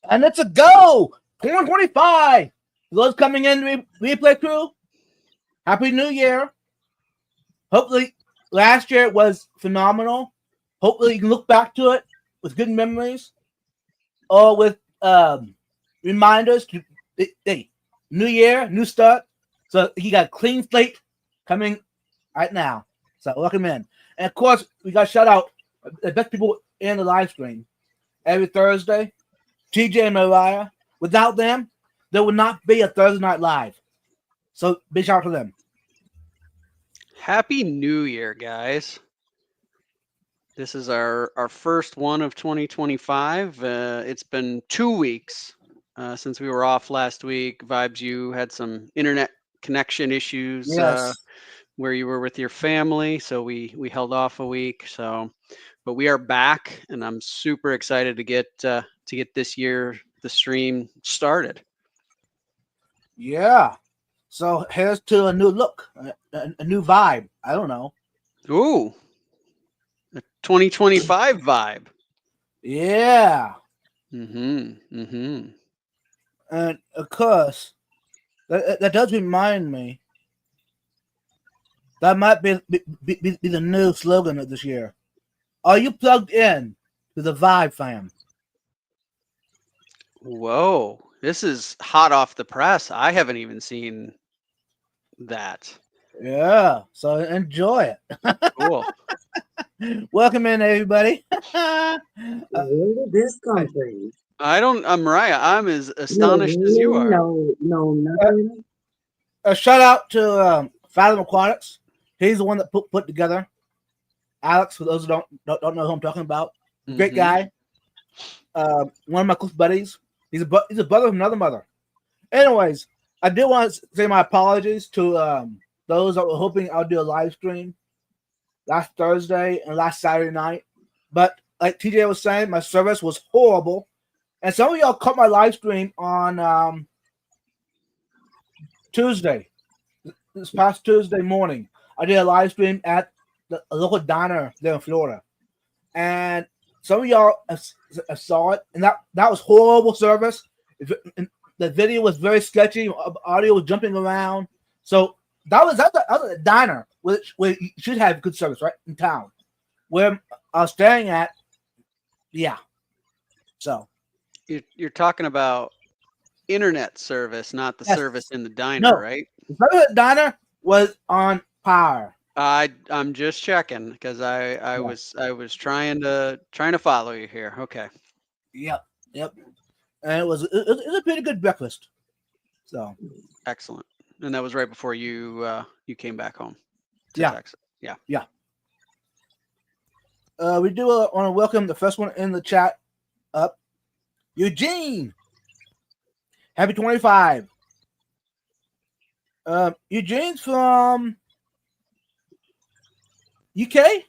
And it's a go! 2025! Those coming in, replay crew, Happy New Year. Hopefully, last year was phenomenal. Hopefully, you can look back to it with good memories or with reminders to, hey, new year, new start. So, you got a clean slate coming right now. So, welcome in. And of course, we got to shout out the best people in the live stream every Thursday. TJ and Mariah. Without them, there would not be a Thursday Night Live. So big shout out to them. Happy New Year, guys. This is our first one of 2025. It's been 2 weeks since we were off last week. Vibes, you had some internet connection issues where you were with your family, so we held off a week. But we are back, and I'm super excited to get this year the stream started. Yeah. So here's to a new look, a new vibe. I don't know. Ooh, a 2025 vibe. Yeah. Mm-hmm. And of course, that does remind me. That might be the new slogan of this year. Are you plugged in to the Vibe fam? Whoa, this is hot off the press. I haven't even seen that. Yeah, so enjoy it. Cool. Welcome in, everybody. Where did this come from? Mariah, I'm as astonished as you are. No, nothing. A shout out to Fathom Aquatics. He's the one that put together Alex. For those who don't know who I'm talking about, great guy. One of my close buddies. He's a brother of another mother. Anyways, I did want to say my apologies to those that were hoping I'll do a live stream last Thursday and last Saturday night. But like TJ was saying, my service was horrible. And some of y'all caught my live stream on Tuesday, this past Tuesday morning. I did a live stream at a local diner there in Florida. And some of y'all saw it, and that was horrible service. The video was very sketchy. Audio was jumping around. So that was a diner, where you should have good service, right, in town. Where I was staying at, yeah. So you're talking about internet service, not the service in the diner, right? The service at the diner was on par. I'm just checking because I was trying to follow you here. Okay. Yep. And it was a pretty good breakfast. So excellent. And that was right before you came back home to yeah. Texas. Yeah. We do want to welcome the first one in the chat up, Eugene. Happy 25. Eugene's from UK? I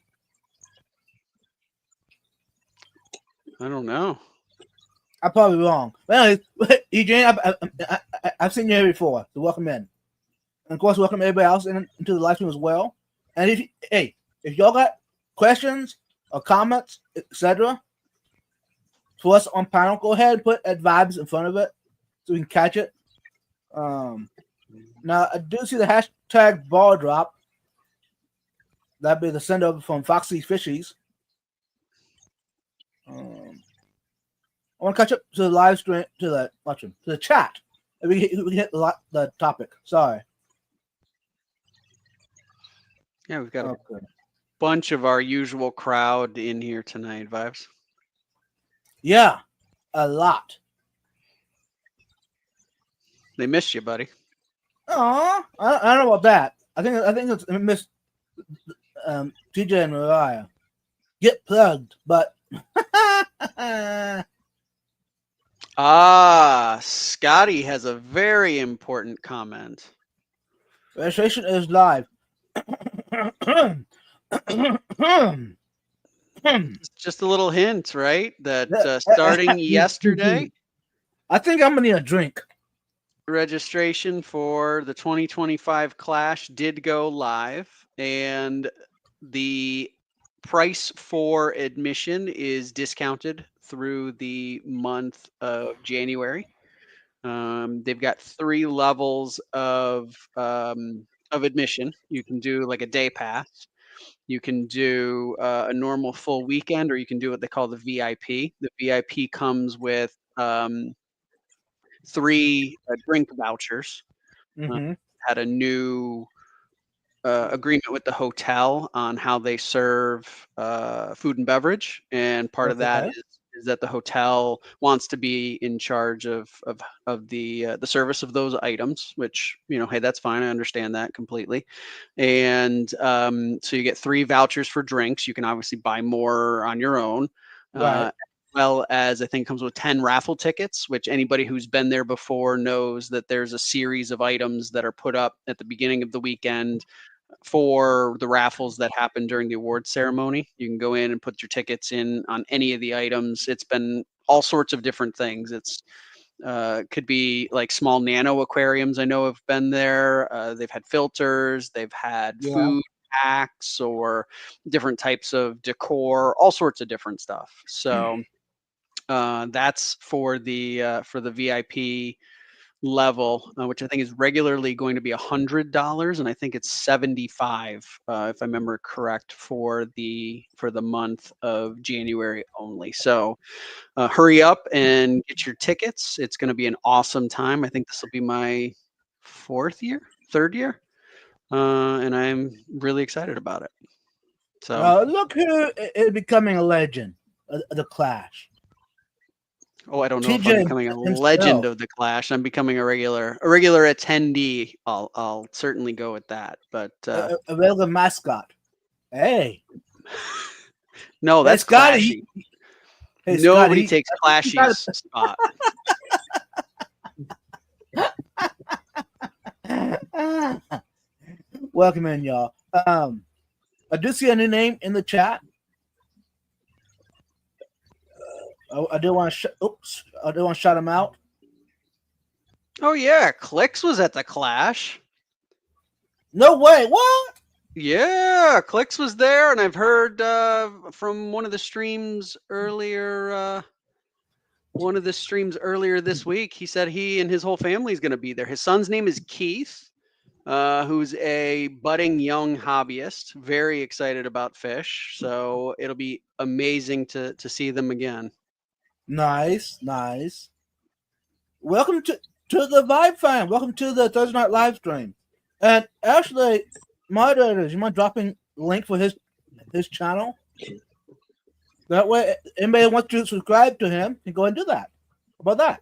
don't know. I'm probably wrong. Well, Eugene, I've seen you here before, so welcome in. And of course, welcome everybody else into the live stream as well. And if y'all got questions or comments, etc., for us on panel, go ahead and put at vibes in front of it so we can catch it. Now, I do see the hashtag ball drop. That'd be the send over from Foxy Fishies. I want to catch up to the live stream, to the chat. We can hit the topic. Sorry. Yeah, we've got a bunch of our usual crowd in here tonight, Vibes. Yeah, a lot. They missed you, buddy. Oh, I don't know about that. I think it's missed TJ and Mariah. Get plugged, but Scotty has a very important comment. Registration is live. It's just a little hint, right? That starting yesterday, I think I'm gonna need a drink. Registration for the 2025 Clash did go live, and the price for admission is discounted through the month of January. They've got 3 levels of admission. You can do like a day pass. You can do a normal full weekend, or you can do what they call the VIP. The VIP comes with 3 drink vouchers. Mm-hmm. Had a new agreement with the hotel on how they serve food and beverage, and part of that Okay. is that the hotel wants to be in charge of the service of those items, which, hey, that's fine. I understand that completely. And so you get 3 vouchers for drinks. You can obviously buy more on your own. Right. Well as I think comes with 10 raffle tickets, which anybody who's been there before knows that there's a series of items that are put up at the beginning of the weekend for the raffles that happen during the awards ceremony. You can go in and put your tickets in on any of the items. It's been all sorts of different things. It's could be like small nano aquariums. I know have been there. They've had filters. They've had Yeah. food packs or different types of decor, all sorts of different stuff. So that's for the VIP level, which I think is regularly going to be $100, and I think it's 75, if I remember correct, for the month of January only. So hurry up and get your tickets. It's going to be an awesome time. I think this will be my third year, and I'm really excited about it. So Look who is becoming a legend of the Clash. I don't know if TJ I'm becoming a himself. legend of the Clash. I'm becoming a regular attendee. I'll certainly go with that. But A regular mascot. Hey. no, that's Scotty. Clashy. Hey, Nobody Scotty, takes Clashy's spot. Welcome in, y'all. I do see a new name in the chat. I do want to shout him out. Oh yeah, Clicks was at the Clash. No way! What? Yeah, Clicks was there, and I've heard from one of the streams earlier. One of the streams earlier this week, he said he and his whole family is going to be there. His son's name is Keith, who's a budding young hobbyist. Very excited about fish, so it'll be amazing to see them again. Nice. Welcome to the Vibe Fam. Welcome to the Thursday night live stream. And actually, moderators, you mind dropping link for his channel? That way, anybody who wants to subscribe to him can go and do that. How about that?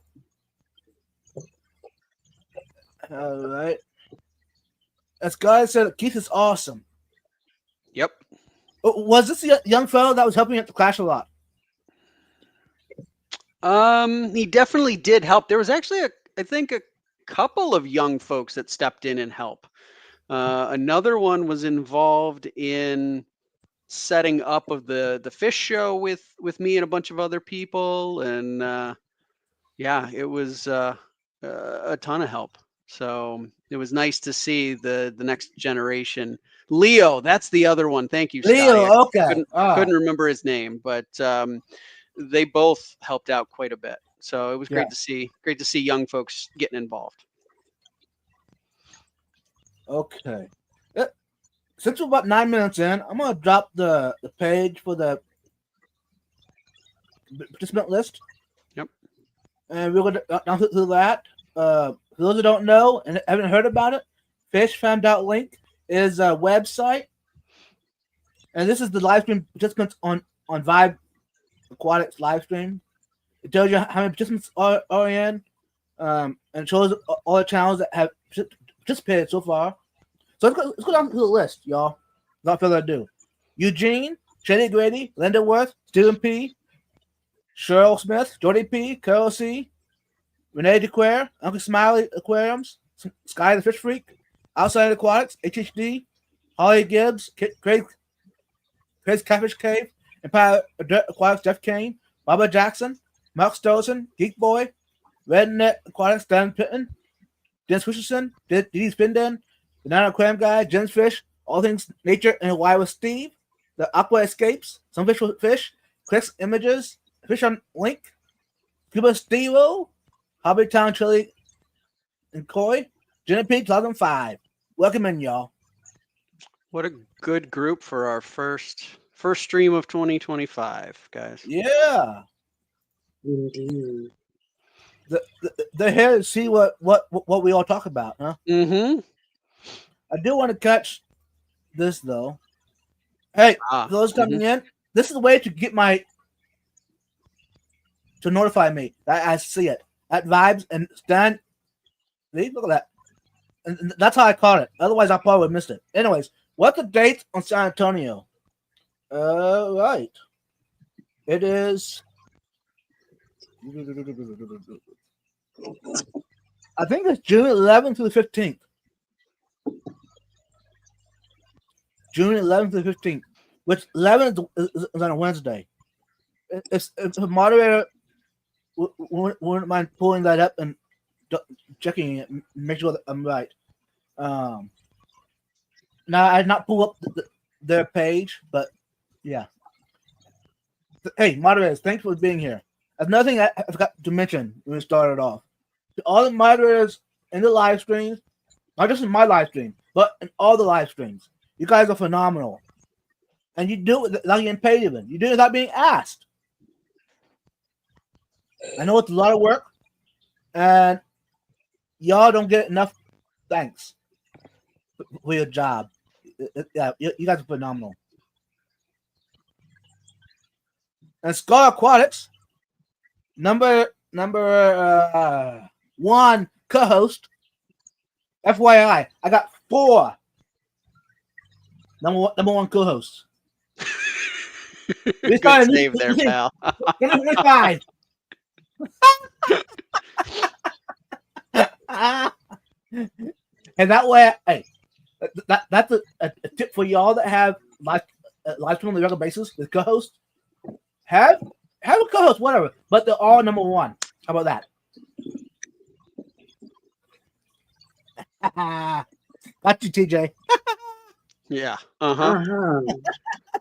All right. As guys said, Keith is awesome. Yep. Was this a young fellow that was helping at the Clash a lot? He definitely did help. There was actually I think a couple of young folks that stepped in and help. Another one was involved in setting up of the fish show with me and a bunch of other people, and yeah, it was a ton of help. So it was nice to see the next generation. Leo, that's the other one. Thank you, Scotty. Leo, okay. Couldn't remember his name, but they both helped out quite a bit. So it was great to see. Great to see young folks getting involved. Okay. Since we're about 9 minutes in, I'm gonna drop the page for the participant list. Yep. And we're gonna down through that. For those who don't know and haven't heard about it, fishfam.link is a website, and this is the live stream participants on Vibe Aquatics live stream. It tells you how many participants are in, and it shows all the channels that have participated so far. So let's go down to the list, y'all. Without further ado, Eugene, Shady Grady, Linda Worth, Stephen P, Cheryl Smith, Jordy P, Carol C, Renee DeQuare, Uncle Smiley Aquariums, Sky the Fish Freak, Outside Aquatics, HHD, Holly Gibbs, Craig's Catfish Cave, Empire Aquatics, Jeff Kane, Barbara Jackson, Mark Stosen, Geek Boy, Rednet Aquatics, Dan Pitton, Dennis Richardson, Dee Spinden, the Nine Aquarium Guy, Jen's Fish, All Things Nature and Hawaii with Steve, the Aqua Escapes, Some Fish with Fish, Clicks Images, Fish on Link, Cuba Steve-O, Hobby Town Chili and Koi, Jenna P 2005. Welcome in, y'all. What a good group for our first stream of 2025, guys. Yeah. Indeed. They're here to see what we all talk about, huh? Mm-hmm. I do want to catch this though. Hey, for those coming in, this is the way to get to notify me that I see it at Vibes and Stan. See, look at that. And that's how I caught it. Otherwise, I probably would have missed it. Anyways, what's the date on San Antonio? Right. It is. I think it's June 11th to the 15th. June 11th to the 15th, which 11th is on a Wednesday. If a moderator wouldn't mind pulling that up and checking it, make sure that I'm right. Now, I did not pull up their page, but yeah. Hey, moderators, thanks for being here. Another thing I forgot to mention when we started off. To all the moderators in the live streams, not just in my live stream, but in all the live streams, you guys are phenomenal. And you do it without getting paid even. You do it without being asked. I know it's a lot of work, and y'all don't get enough thanks for your job. Yeah, you guys are phenomenal. And Skull Aquatics, number one co-host. FYI, I got 4 number one co-hosts. Good save there, pal. 25. And that way, hey, that's a tip for y'all that have live stream on the regular basis with co-hosts. Have a co-host, whatever, but they're all number one. How about that? Got you, TJ. Yeah.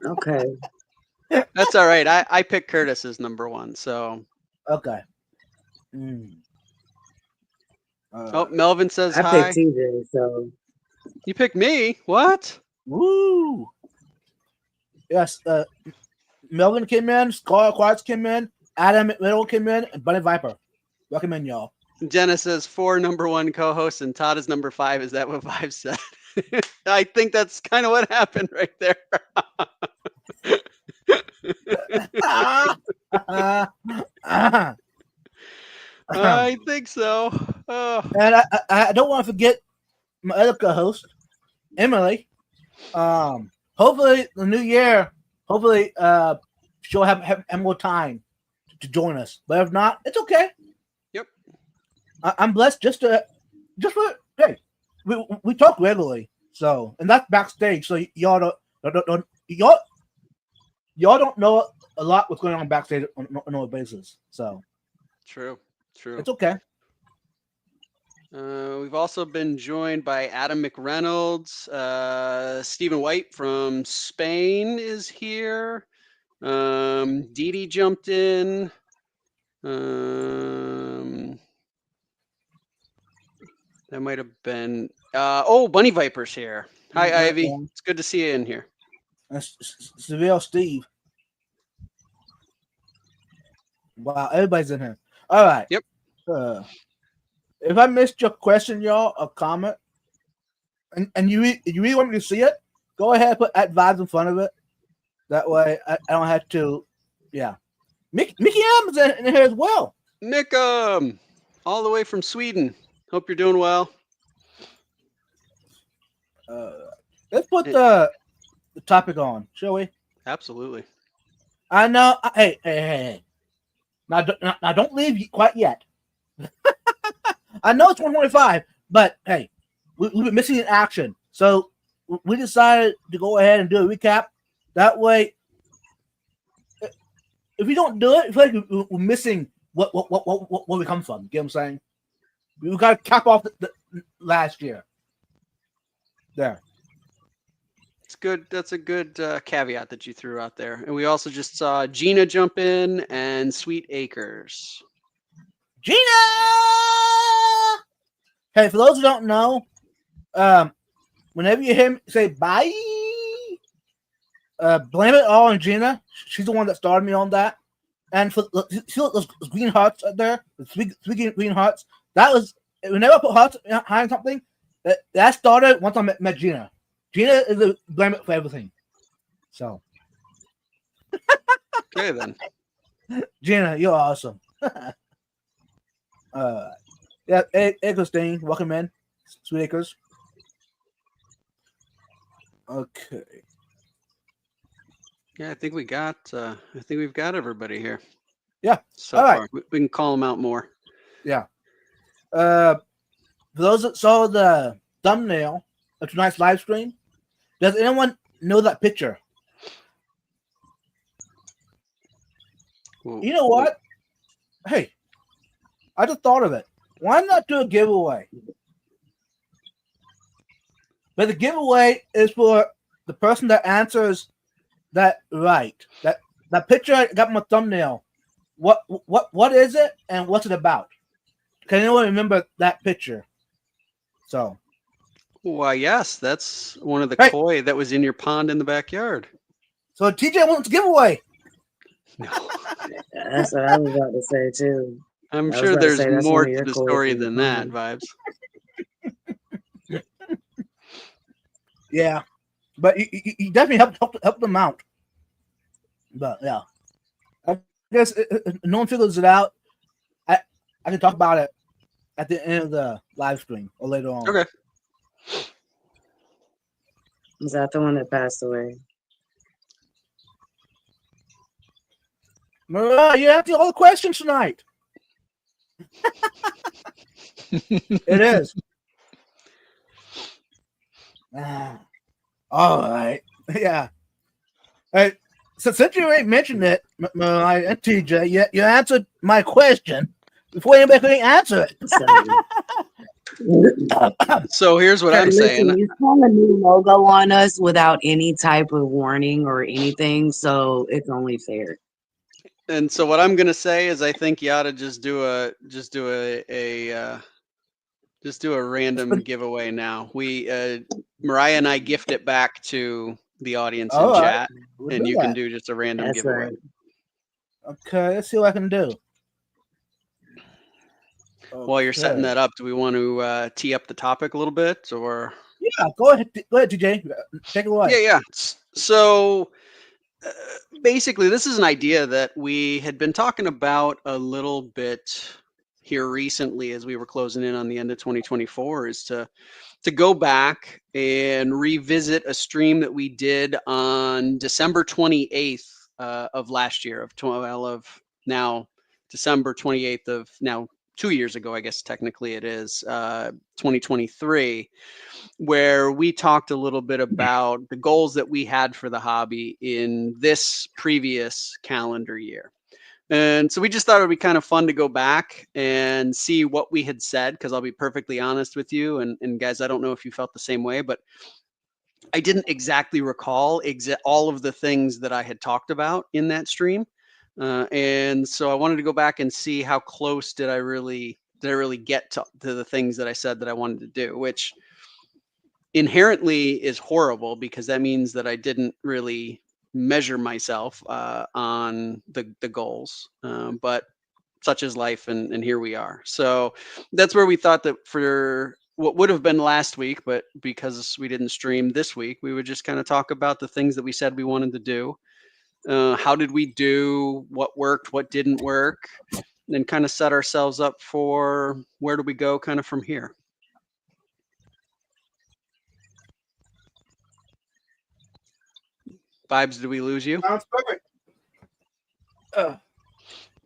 Okay. That's all right. I picked Curtis as number 1, so. Okay. Melvin says I hi. picked TJ, so. You picked me? What? Woo! Yes, Melvin came in, Skull Aquatics came in, Adam McMiddle came in, and Bunny Viper. Welcome in, y'all. Jenna says 4 number 1 co-hosts, and Todd is number 5. Is that what Vibe said? I think that's kind of what happened right there. I think so. Oh. And I don't want to forget my other co-host, Emily. Hopefully the new year, she'll have more time to join us. But if not, it's okay. Yep. I'm blessed just for hey, we talk regularly. So, and that's backstage. So y'all don't know a lot what's going on backstage on a basis. So True. it's okay. We've also been joined by Adam McReynolds. Stephen White from Spain is here. Dee Dee jumped in. That might have been. Bunny Viper's here. Hi, Ivy. It's good to see you in here. Seville Steve. Wow, everybody's in here. All right. Yep. If I missed your question, y'all, or comment, and you really want me to see it, go ahead and put @vibes in front of it. That way, I don't have to. Yeah. Mickey M is in here as well. Nick, all the way from Sweden. Hope you're doing well. Let's put the topic on, shall we? Absolutely. I know. Hey. Now don't leave quite yet. I know it's 125, but hey, we've been missing in action. So we decided to go ahead and do a recap. That way, if we don't do it, I feel like we're missing what we come from. You get what I'm saying? We've got to cap off the last year. There. good. That's a good caveat that you threw out there. And we also just saw Gina jump in and Sweet Acres. Gina! Hey, for those who don't know, whenever you hear me say bye, blame it all on Gina. She's the one that started me on that. And for see those green hearts out there, the three green hearts. That was whenever I put hearts behind something. That started once I met Gina. Gina is the blame it for everything. So, Okay, then. Gina, you're awesome. Yeah, Christine, welcome in, Sweet Acres. Okay. Yeah, I think we've got everybody here. Yeah. So All right. far, we can call them out more. Yeah. For those that saw the thumbnail of tonight's live stream, does anyone know that picture? Whoa. You know what? Hey, I just thought of it. Why not do a giveaway? But the giveaway is for the person that answers that right. That picture I got my thumbnail. What is it and what's it about? Can anyone remember that picture? So. Why, yes, that's one of the Hey. koi that was in your pond in the backyard. So TJ wants a giveaway. No. That's what I was about to say too. I'm I was sure about to there's say that's more one of to your the koi story in your than that, pond. Vibes. Yeah, but you definitely helped them out. But yeah, I guess if no one figures it out, I can talk about it at the end of the live stream or later on. Okay. Is that the one that passed away? Mariah, you answered all the questions tonight. It is. All right. Yeah. Hey, so since you already mentioned it, Mariah and TJ, you answered my question before anybody could answer it. So here's what I'm saying. You saw a new logo on us without any type of warning or anything, so it's only fair. And so what I'm gonna say is I think you ought to just do a random giveaway now. We Mariah and I gift it back to the audience in All right. chat, We'll and do you can that. do just a random That's giveaway. right. Okay, let's see what I can do. While you're setting that up, do we want to tee up the topic a little bit, or? Yeah, go ahead, TJ. Take it away. Yeah. So basically, this is an idea that we had been talking about a little bit here recently as we were closing in on the end of 2024, is to go back and revisit a stream that we did on December 28th of last year, of now December 28th of now 2 years ago, I guess technically it is 2023, where we talked a little bit about the goals that we had for the hobby in this previous calendar year. And so we just thought it would be kind of fun to go back and see what we had said, because I'll be perfectly honest with you. And guys, I don't know if you felt the same way, but I didn't exactly recall all of the things that I had talked about in that stream. And so I wanted to go back and see how close did I really get to the things that I said that I wanted to do, which inherently is horrible, because that means that I didn't really measure myself on the goals, but such is life, and here we are. So that's where we thought that for what would have been last week, but because we didn't stream this week, we would just kind of talk about the things that we said we wanted to do. How did we do? What worked? What didn't work? And kind of set ourselves up for where do we go kind of from here. Vibes, did we lose you? Sounds perfect.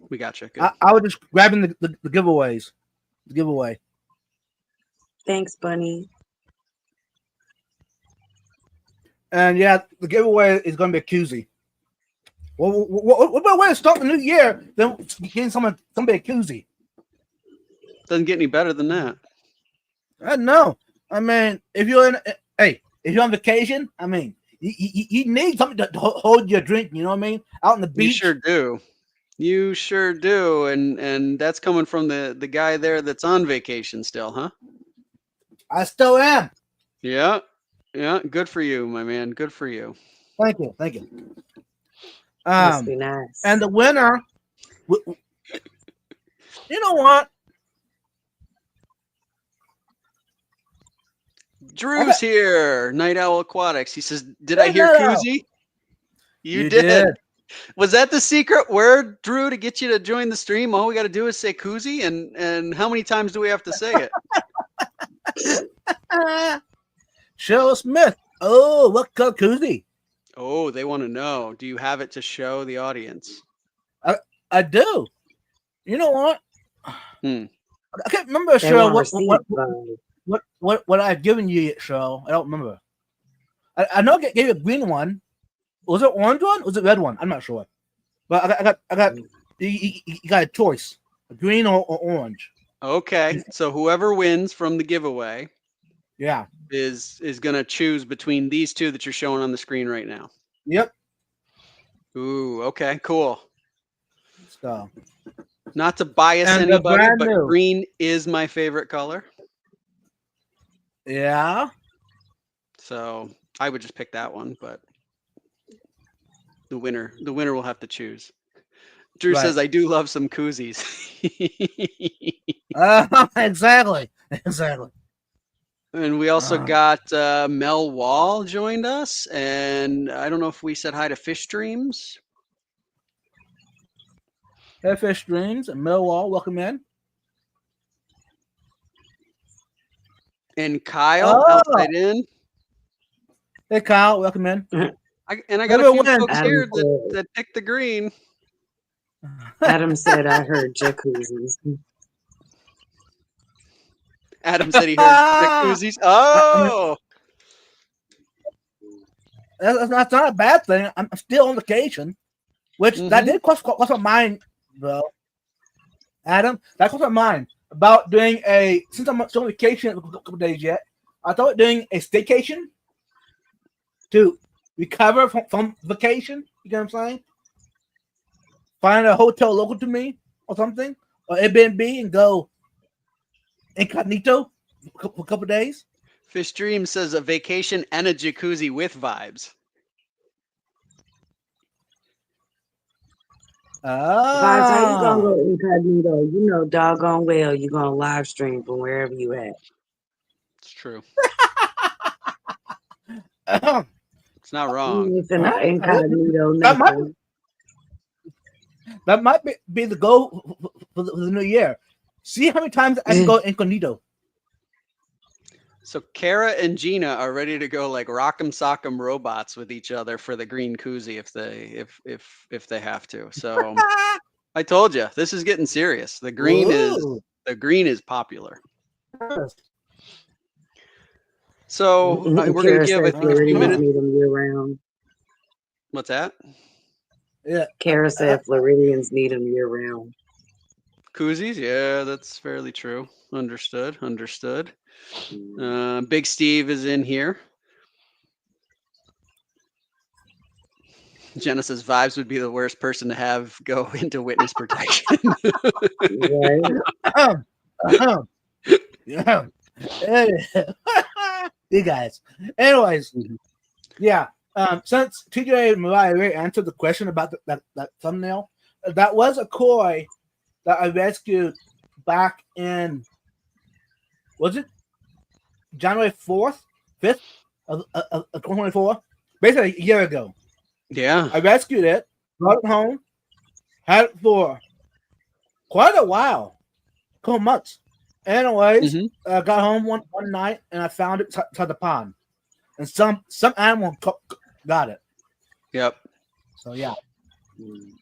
We got you. Good. I was just grabbing the giveaways. The giveaway. Thanks, Bunny. And yeah, the giveaway is going to be a koozie. Well, what better way to start the new year than getting somebody a koozie? Doesn't get any better than that. I know. I mean, if you're on vacation, I mean, You need something to hold your drink. You know what I mean? Out on the You beach. sure do. You sure do. And that's coming from the guy there that's on vacation still, huh? I still am. Yeah. Yeah. Good for you, my man. Good for you. Thank you. Thank you. Must be nice. And the winner, you know what? Drew's here. Night Owl Aquatics. He says, "Did I Hey, hear Night Owl. koozie?" You You did. did. Was that the secret word, Drew, to get you to join the stream? All we got to do is say koozie, and how many times do we have to say it? Cheryl Smith. Oh, what color koozie? Oh, they want to know. Do you have it to show the audience? I do. You know what? Hmm. I can't remember, They Cheryl. want receipt vote. What I've given you yet, Cheryl? I don't remember. I know I gave you a green one. Was it orange one? Or was it red one? I'm not sure. But I got. You got a choice: a green or orange. Okay, so whoever wins from the giveaway Yeah. is gonna choose between these two that you're showing on the screen right now. Yep. Ooh, okay, cool. So. Not to bias And they're anybody, brand but new. green is my favorite color. Yeah. So I would just pick that one, but the winner will have to choose. Drew Right. says, "I do love some koozies." Exactly. Exactly. And we also got Mel Wall joined us, and I don't know if we said hi to Fish Dreams. Hey, Fish Dreams and Millwall, welcome in. And Kyle Oh. outside in. Hey, Kyle, welcome in. I got a Whoever few wins. folks Adam here said- that picked the green. Adam said, "I heard jacuzzis." Adam said he heard jacuzzis. Oh, That's not a bad thing. I'm still on vacation, which that Mhm. did cross my mind, though. Adam, that crossed my mind about doing since I'm still on vacation a couple days yet. I thought doing a staycation to recover from vacation. You know what I'm saying? Find a hotel local to me or something, or Airbnb, and go incognito for a couple days. Fish Dream says a vacation and a jacuzzi with vibes. Vibes, how you gonna Oh, go incognito? You know doggone well you're gonna live stream from wherever you at. It's true. oh. It's not You wrong. ain't finna incognito That might- nothing. That might be the goal for the new year. See how many times I can go incognito. So Kara and Gina are ready to go like rock'em sock'em robots with each other for the green koozie if they have to. So I told you this is getting serious. The green Ooh. is popular. So we're gonna Kara give I said think a few Floridians minutes. need them year round. What's that? Yeah. Kara said Floridians need them year round. Koozies? Yeah, that's fairly true. Understood. Big Steve is in here. Jenna says vibes would be the worst person to have go into witness protection. Right? Yeah. You guys. Anyways, yeah. Since TJ and Mariah already answered the question about that thumbnail, that was a koi that I rescued back in, was it January 4th, 5th of 2024? Basically a year ago. Yeah. I rescued it, brought it home, had it for quite a while, couple months. Anyways, got home one night and I found it inside the pond, and some animal got it. Yep. So yeah,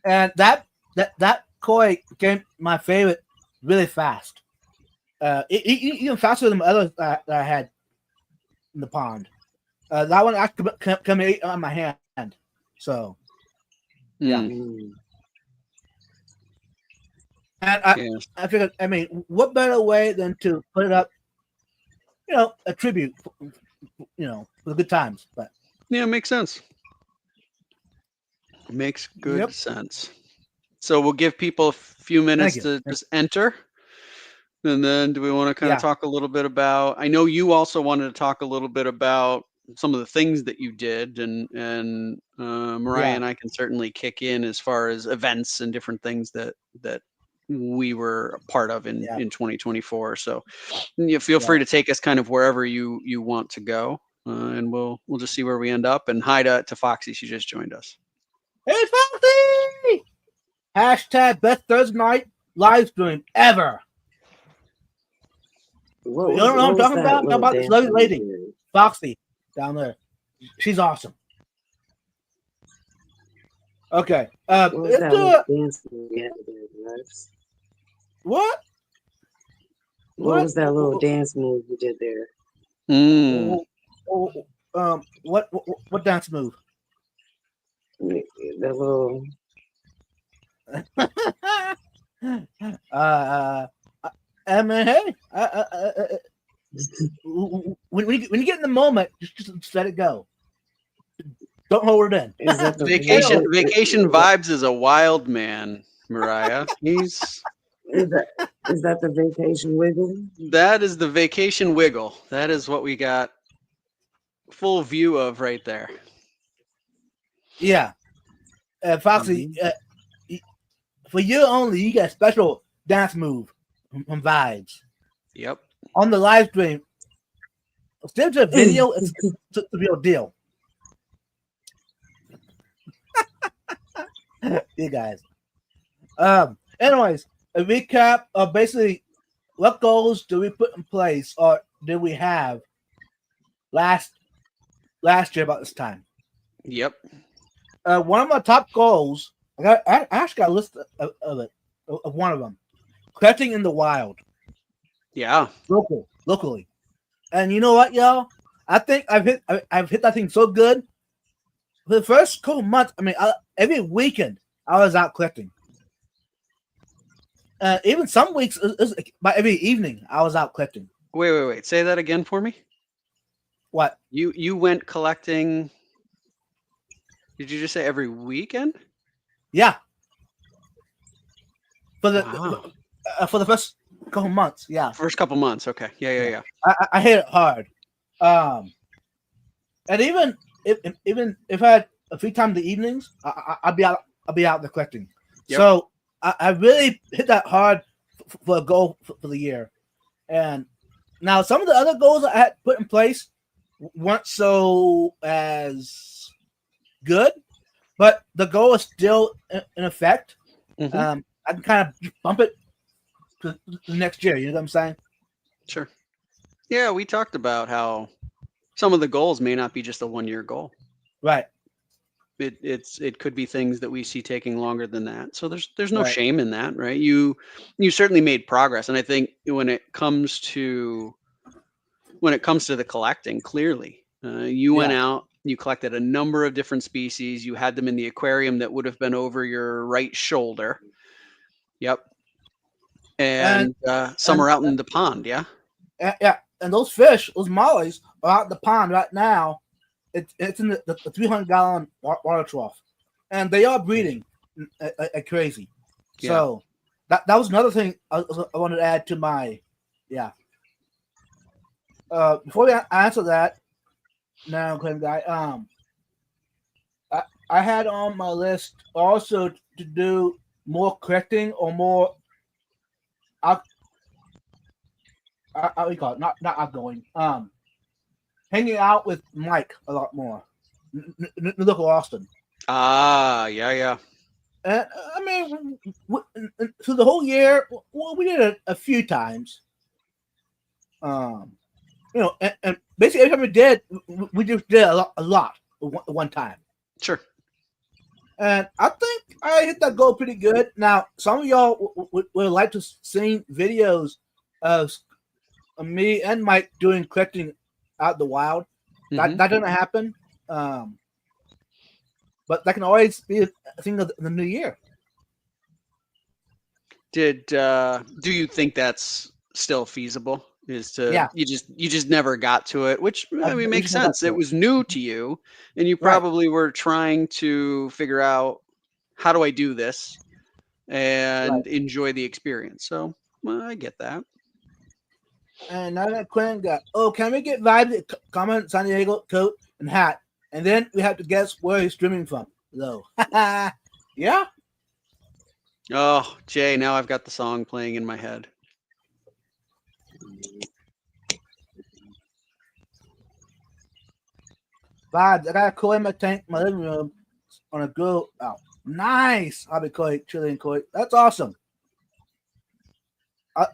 and that koi became my favorite really fast. Even faster than the others that I had in the pond. That one actually come on my hand. So yeah. And I figured, I mean, what better way than to put it up, a tribute, for the good times. But Yeah, makes sense. Makes good Yep. sense. So we'll give people a few minutes you. to just enter. And then do we want to kind of Yeah. talk a little bit about, I know you also wanted to talk a little bit about some of the things that you did, and Mariah Yeah. and I can certainly kick in as far as events and different things that we were a part of in Yeah. 2024. So you feel free to take us kind of wherever you want to go, and we'll just see where we end up. And hi to Foxy, she just joined us. Hey, Foxy! Hashtag best Thursday night live stream ever. What You was, don't know what I'm what was talking that about? Talk little about this dance lovely you lady, did? Foxy, down there. She's awesome. Okay. What was Let's that do little it. dance you did there, Rex? What? What was that little dance move you did there? Mm. What dance move? That little. Hey, when you get in the moment, just let it go. Don't hold it in. Is that the Vacation vibes is a wild man, Mariah. Is that the vacation wiggle? That is the vacation wiggle. That is what we got full view of right there. Yeah. Foxy, for you only, you get a special dance move from Vibes. Yep. On the live stream, instead of video, it's the real deal. You guys. Anyways, a recap of basically what goals do we put in place or did we have last year about this time? Yep. One of my top goals, I actually got a list of it, of one of them. Collecting in the wild. Yeah. Locally. And you know what, y'all? I think I've hit that thing so good. For the first couple months, I mean, every weekend I was out collecting. Even some weeks, by every evening I was out collecting. Wait. Say that again for me. What? You went collecting? Did you just say every weekend? Yeah. For the first couple months, yeah. First couple months, okay. Yeah. I hit it hard. And even if I had a free time in the evenings, I'll be out there collecting. Yep. So I really hit that hard for a goal for the year. And now some of the other goals I had put in place weren't so as good, but the goal is still in effect. Mm-hmm. I can kind of bump it to the next year. You know what I'm saying? Sure. Yeah, we talked about how some of the goals may not be just a 1-year goal. Right. It could be things that we see taking longer than that. So there's no shame in that, right? You certainly made progress, and I think when it comes to the collecting, clearly, you went out, you collected a number of different species. You had them in the aquarium that would have been over your right shoulder. Yep. And some are out in the pond, yeah? Yeah, and those fish, those mollies, are out in the pond right now. It's in the 300-gallon water trough. And they are breeding like crazy. Yeah. So that was another thing I wanted to add to my, before we answer that, now, Clem guy, I had on my list also to do more collecting or more how we call it, not outgoing. Hanging out with Mike a lot more. Look at Austin. Yeah. And I mean, through the whole year, we did it a few times. And basically every time we did, we just did a lot one time. Sure. And I think I hit that goal pretty good. Now, some of y'all would like to see videos of me and Mike doing collecting out the wild. Mm-hmm. That doesn't happen. But that can always be a thing of the new year. Do you think that's still feasible? Is to Yeah. you just never got to it, which I mean You makes just never got sense. to It it. was new to you, and you Right. probably were trying to figure out how do I do this and enjoy the experience. So well, I get that. And now that Quinn got, can we get Vibes to comment San Diego coat and hat? And then we have to guess where he's streaming from. Though. Yeah? Oh, Jay, now I've got the song playing in my head. Vibes, I got a koi in my tank, my living room on a grill. Oh, nice. Hobby koi, Chilean koi. That's awesome.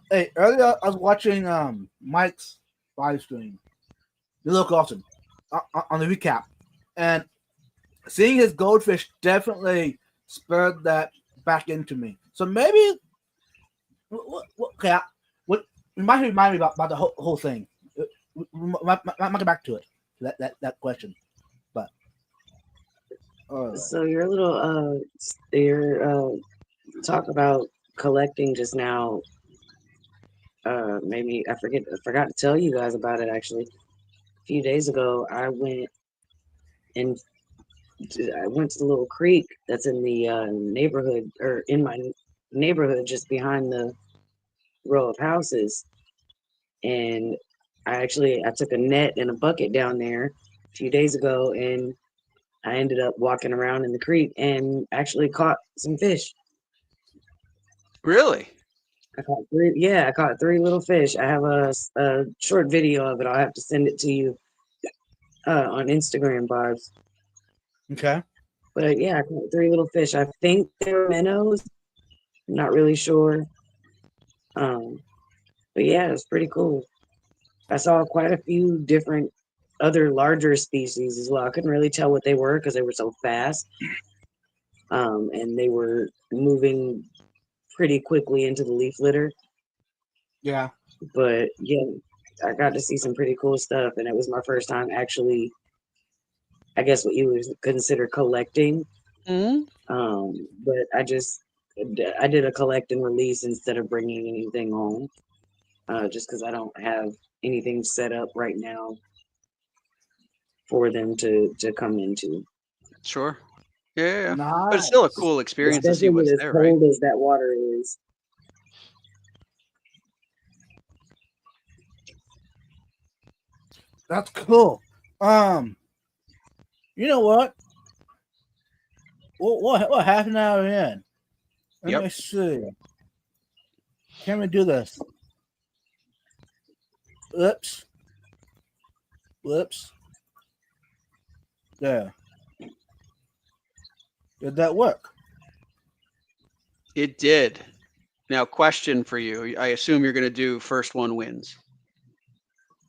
Hey, earlier I was watching Mike's live stream. They look awesome on the recap. And seeing his goldfish definitely spurred that back into me. So maybe, okay, what might remind me about the whole thing. Might get back to it. That question, but So your little talk about collecting just now maybe I forgot to tell you guys about it actually. A few days ago I went to the little creek that's in the neighborhood, or in my neighborhood just behind the row of houses, and I took a net and a bucket down there a few days ago, and I ended up walking around in the creek and actually caught some fish. Really? I caught three little fish. I have a short video of it. I'll have to send it to you on Instagram, Barbs. okay. But yeah, I caught three little fish. I think they were minnows. I'm not really sure. But yeah, it's pretty cool. I saw quite a few different other larger species as well. I couldn't really tell what they were because they were so fast. And they were moving pretty quickly into the leaf litter. Yeah. But yeah, I got to see some pretty cool stuff, and it was my first time actually, I guess what you would consider collecting. Mm-hmm. But I did a collect and release instead of bringing anything home, just because I don't have anything set up right now for them to come into. Sure. Yeah. Nice. But it's still a cool experience to see Especially with what's as there, right? cold as that water is. That's cool. You know what? What half an hour in? Let me see. Can we do this? Whoops. There. Did that work? It did. Now, question for you. I assume you're going to do first one wins.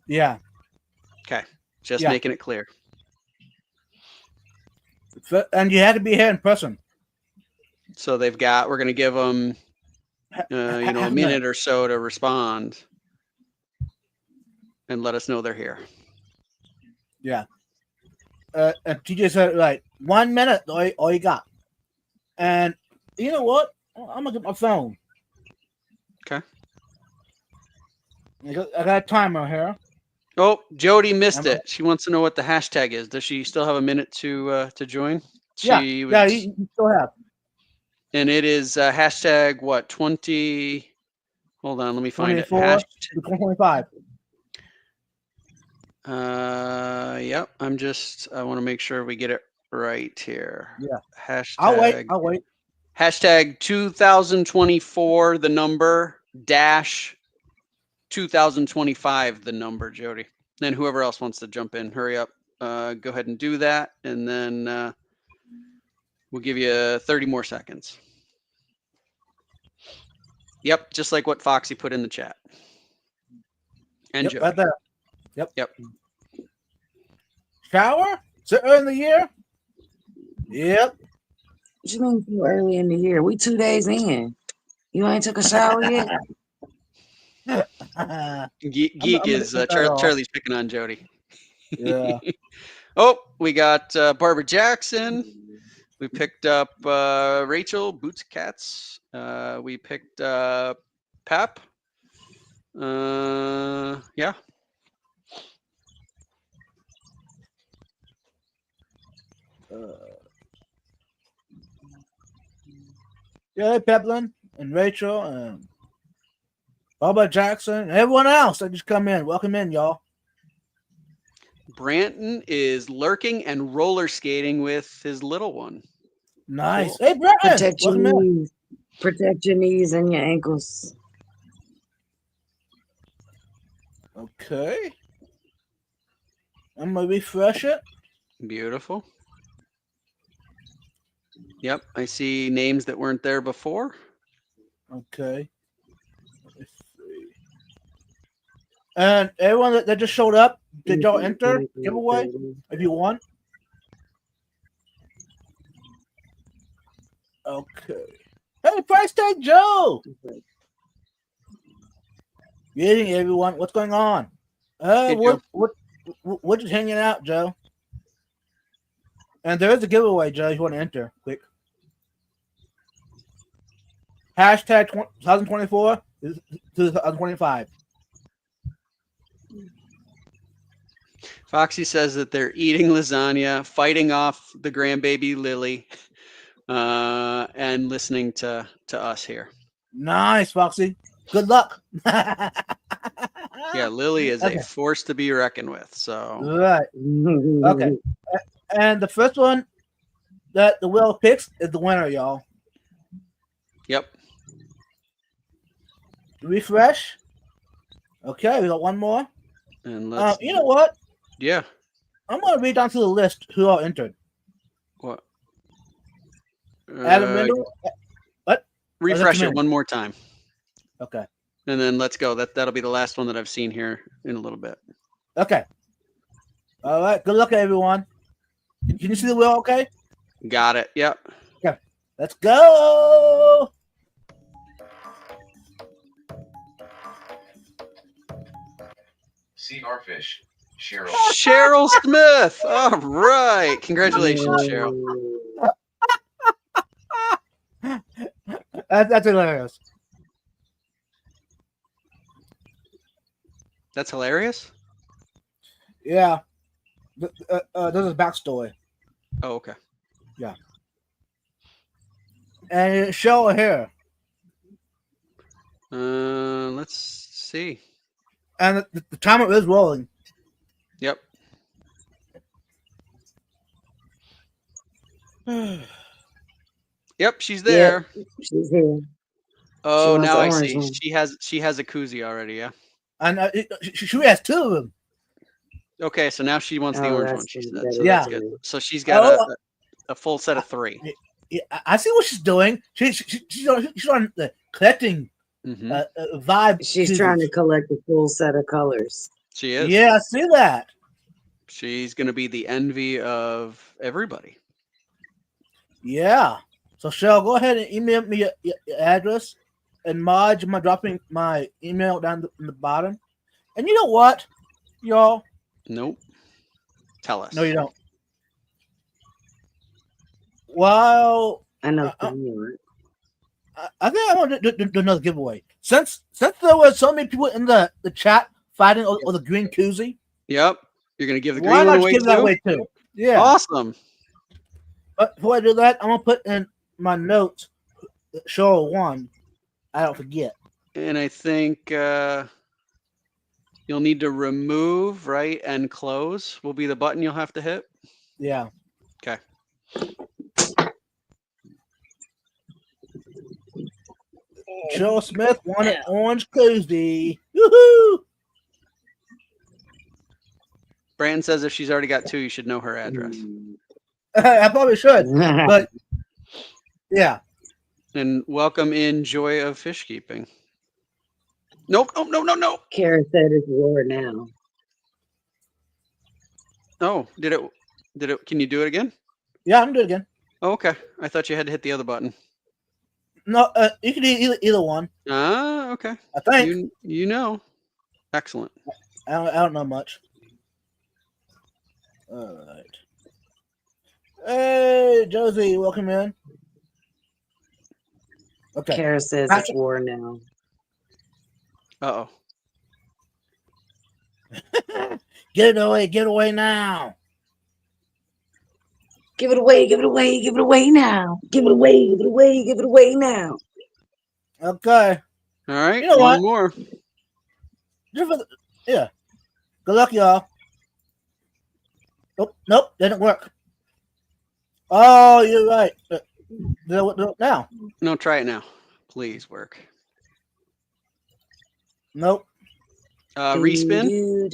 Yeah. Okay. Just Yeah. making it clear. And you had to be here in person. So we're going to give them, a minute or so to respond and let us know they're here. Yeah. And TJ said, right, 1 minute, all you got. And you know what? I'm going to get my phone. Okay. I got a timer here. Oh, Jody missed it. She wants to know what the hashtag is. Does she still have a minute to join? Yeah, you still have. And it is hashtag what? 20. Hold on, let me find it. 25. Yep. I want to make sure we get it right here. Yeah. Hashtag. I'll wait. Hashtag 2024, the number, dash 2025, the number, Jody. Then whoever else wants to jump in, hurry up. Go ahead and do that. And then we'll give you 30 more seconds. Yep, just like what Foxy put in the chat. And Jody. Right there. Yep. Shower? So early in the year? Yep. What you mean so early in the year? We 2 days in. You ain't took a shower yet? Geek is Charlie's picking on Jody. Yeah. Oh, we got Barbara Jackson. We picked up Rachel Boots Cats. We picked Pep. Yeah. Yeah, Peplin and Rachel and Bubba Jackson and everyone else that just come in. Welcome in, y'all. Branton is lurking and roller skating with his little one. Nice. Cool. Hey, Brenton. Protect your Welcome in. knees. Protect your knees and your ankles. Okay. I'm going to refresh it. Beautiful. Yep, I see names that weren't there before. Okay. Let's see. And everyone that just showed up, did y'all enter giveaway if you want? Okay. Hey, Price Tag Joe! Greeting everyone. What's going on? Hey, We're just hanging out, Joe. And there is a giveaway, Joe, if you want to enter. Quick. Hashtag 2024 to 2025. Foxy says that they're eating lasagna, fighting off the grandbaby Lily, and listening to us here. Nice, Foxy. Good luck. Yeah, Lily is Okay. a force to be reckoned with. So Right. Okay. And the first one that the wheel picks is the winner, y'all. Yep. Refresh. Okay, we got one more. And let's You know what? yeah. I'm gonna read down to the list who all entered. What? Adam Rindle. Refresh Come it in. one more time. Okay. And then let's go. That'll be the last one that I've seen here in a little bit. Okay. All right. Good luck, everyone. Can you see the wheel? Okay. Got it. Yep. Let's go. CR Fish, Cheryl. Cheryl Smith. All right. Congratulations, Cheryl. That's hilarious. That's hilarious. Yeah. There's a backstory. Oh, okay. And show here. Let's see. And the timer is rolling. Yep. Yep, she's there. She's here. Oh, wants now the I orange see. one. She has a koozie already. Yeah. And she has two of them. Okay, so now she wants the Oh, orange that's one. She good. said. That So is that's Yeah. good. good. So she's got Oh. a full set of 3. Yeah, I see what she's doing. She's on the collecting Mm-hmm. vibe. She's trying to collect a full set of colors. She is. Yeah, I see that. She's going to be the envy of everybody. Yeah. So, Cheryl, go ahead and email me your address. And Marge, I'm dropping my email down in the bottom. And you know what, y'all? Nope. Tell us. No, you don't. Well, I know you are. I think I want to do another giveaway. Since there were so many people in the chat fighting over the green koozie, Yep. You're going to give the why green not one just give that away too? Yeah. Awesome. But before I do that, I'm gonna put in my notes. Cheryl won. I don't forget. And I think you'll need to remove, right, and close will be the button you'll have to hit. Yeah. Okay. Cheryl Smith won an orange koozie. Woohoo! Brandon says if she's already got 2, you should know her address. I probably should, but yeah. And welcome in Joy of Fish Keeping. Nope. Oh, no. Kara said it's war now. Oh, did it? Can you do it again? Yeah, I'm doing it again. Oh, okay. I thought you had to hit the other button. No, you can do either one. Ah, okay. I think. You know. Excellent. I don't know much. All right. Hey, Josie, welcome in. Okay. Kara says it's war now. Uh-oh. Get it away! Get it away now! Give it away, give it away, give it away now. Give it away, give it away, give it away now. Okay. All right, You know one what? more. Yeah. Good luck, y'all. Nope, didn't work. Oh, you're right. Now. No, try it now. Please work. Nope. Respin.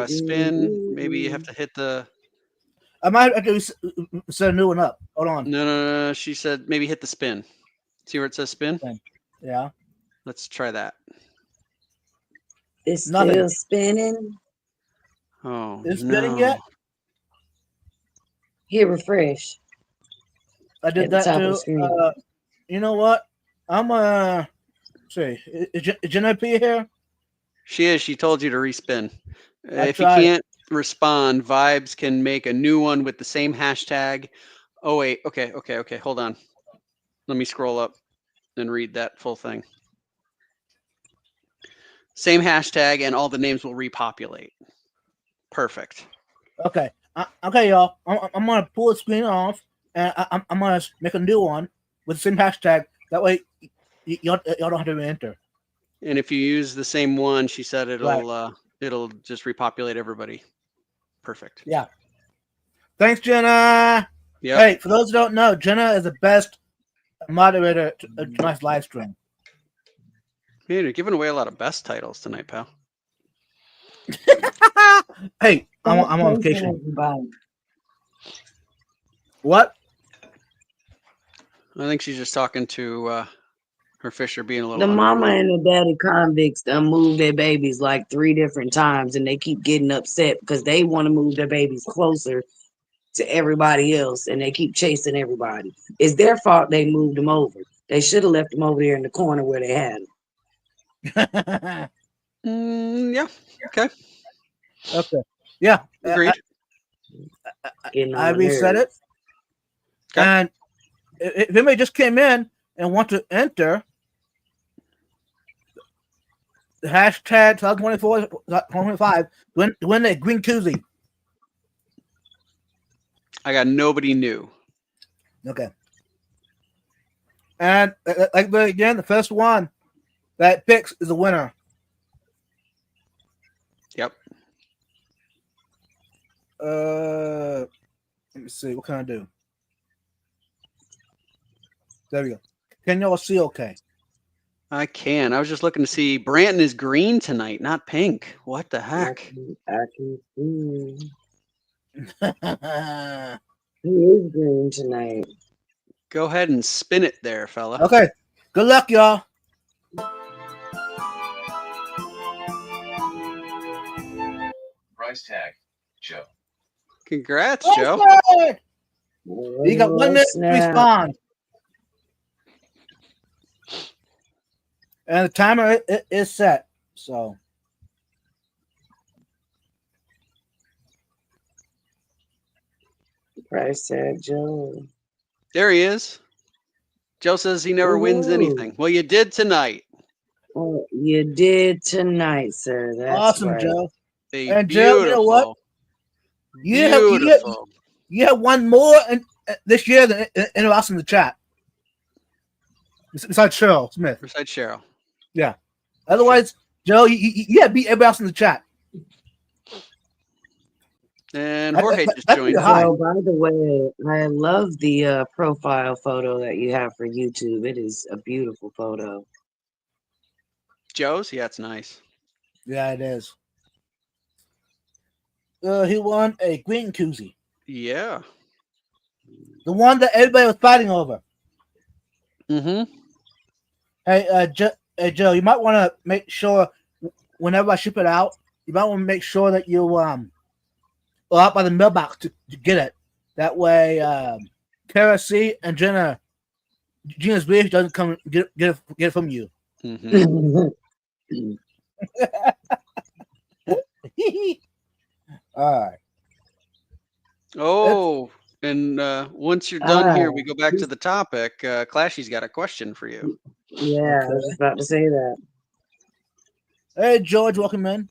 Spin. Maybe you have to hit the. I might have to set a new one up. Hold on. No. She said maybe hit the spin. See where it says spin? Yeah. Let's try that. It's Nothing. still spinning. Oh, Is it no. spinning yet? Hit refresh. I At did the that top of the too. screen. You know what? I'm see. Is Jenna P here? She is. She told you to respin. I If you tried. can't respond, Vibes can make a new one with the same hashtag. Oh, wait. Okay. Hold on. Let me scroll up and read that full thing. Same hashtag and all the names will repopulate. Perfect. Okay. Okay, y'all. I'm gonna pull the screen off, and I'm gonna make a new one with the same hashtag. That way, y'all don't have to enter. And if you use the same one, she said it'll Right. it'll just repopulate everybody. Perfect. Yeah. Thanks, Jenna. Yeah. Hey, for those who don't know, Jenna is the best moderator to tonight's live stream. Man, you're giving away a lot of best titles tonight, pal. Hey, I'm on vacation. What? I think she's just talking to her Fisher being a little. The mama unruly. and the daddy convicts done moved their babies like 3 different times, and they keep getting upset because they want to move their babies closer to everybody else, and they keep chasing everybody. It's their fault they moved them over. They should have left them over there in the corner where they had them. Yeah. Okay. Okay. Yeah. Agreed. Getting on I my reset nerves. it. Okay. And if anybody just came in and want to enter, the hashtag 2024, 2025, win a green koozie. I got nobody new. Okay. And again, the first one that picks is the winner. Yep. Let me see. What can I do? There we go. Can y'all see okay? I can. I was just looking to see Branton is green tonight, not pink. What the heck? I can see. He is green tonight. Go ahead and spin it there, fella. Okay. Good luck, y'all. Price tag, Joe. Congrats, Oh, Joe. good. You got 1 minute to snap. respond. And the timer is set. So Price tag Joe. There he is. Joe says he never wins Woohoo. anything. Well, you did tonight. Oh, you did tonight, sir. That's awesome, right. Joe. A And Joe, you know what? Beautiful. You have one more this year than anyone else in the chat. Besides Cheryl Smith. Besides Cheryl. Otherwise, Joe, you have beat everybody else in the chat. And Jorge just That's joined. pretty high. So, by the way, I love the profile photo that you have for YouTube. It is a beautiful photo. Joe's? Yeah, it's nice. Yeah, it is. He won a green koozie. Yeah. The one that everybody was fighting over. Mm-hmm. Hey, Joe, you might want to make sure whenever I ship it out, you might want to make sure that you are out by the mailbox to get it. That way, Kara C and Gina's wish doesn't come get it from you. Mm-hmm. All right. Oh, and once you're done here, we go back to the topic. Clashy's got a question for you. Yeah, I was just about to say that. Hey, George, welcome in.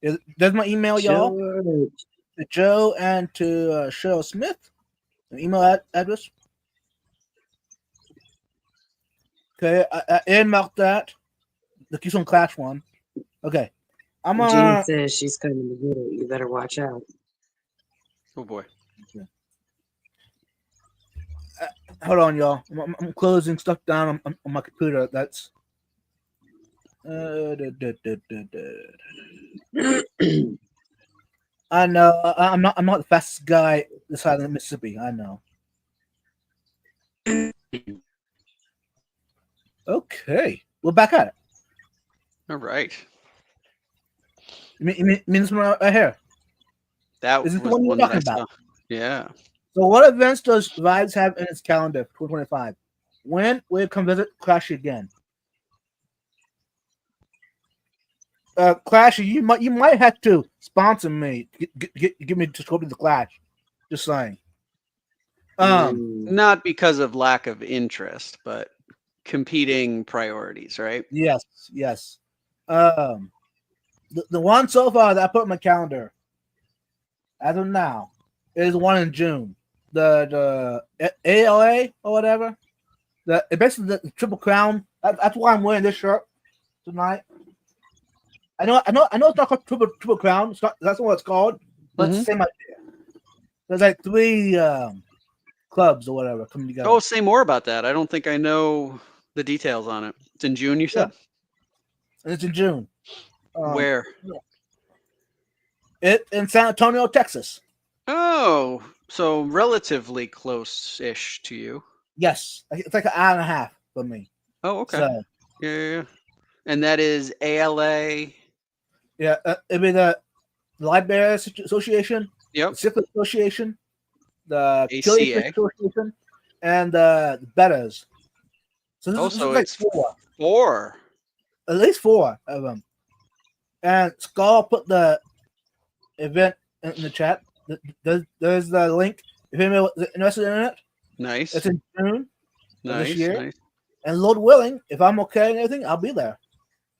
There's my email, y'all. Sure. To Joe and to Cheryl Smith. An email address. Okay, I earmarked that. The Keystone Clash one. Okay. I'm Jean says she's coming to get it. You better watch out. Oh boy. hold on, y'all. I'm closing stuff down on my computer. That's I know. I'm not the fastest guy this side of the Mississippi. I know. Okay, we're back at it. All right. You mean this one right here? That Is was this the the one you're one that I talking saw. about? Yeah. So, what events does Vibes have in its calendar for 2025? When will it come visit Clash again? Clash, you might have to sponsor me. Give me to go to the Clash. Just saying. Not because of lack of interest, but competing priorities, right? Yes. The one so far that I put on my calendar, as of now, is one in June. The ALA or whatever. Basically the Triple Crown. That's why I'm wearing this shirt tonight. I know. It's not called Triple Crown. It's not. That's not what it's called. But it's the same idea. There's like 3 clubs or whatever coming together. Oh, say more about that. I don't think I know the details on it. It's in June, you said? And it's in June. Where? It in San Antonio, Texas. Oh, so relatively close-ish to you. Yes, it's like an hour and a half for me. Oh, okay. So, Yeah. And that is ALA. yeah, it'd be the Library Association, Yep. the Cyclic Association, the ACA. Chili Fish Association, and the Betters. So this is like it's 4. 4. At least 4 of them. And Skull put the event in the chat. There's the link. If anyone is interested in it, Nice. it's in June of this year. Nice. And Lord willing, if I'm okay and everything, I'll be there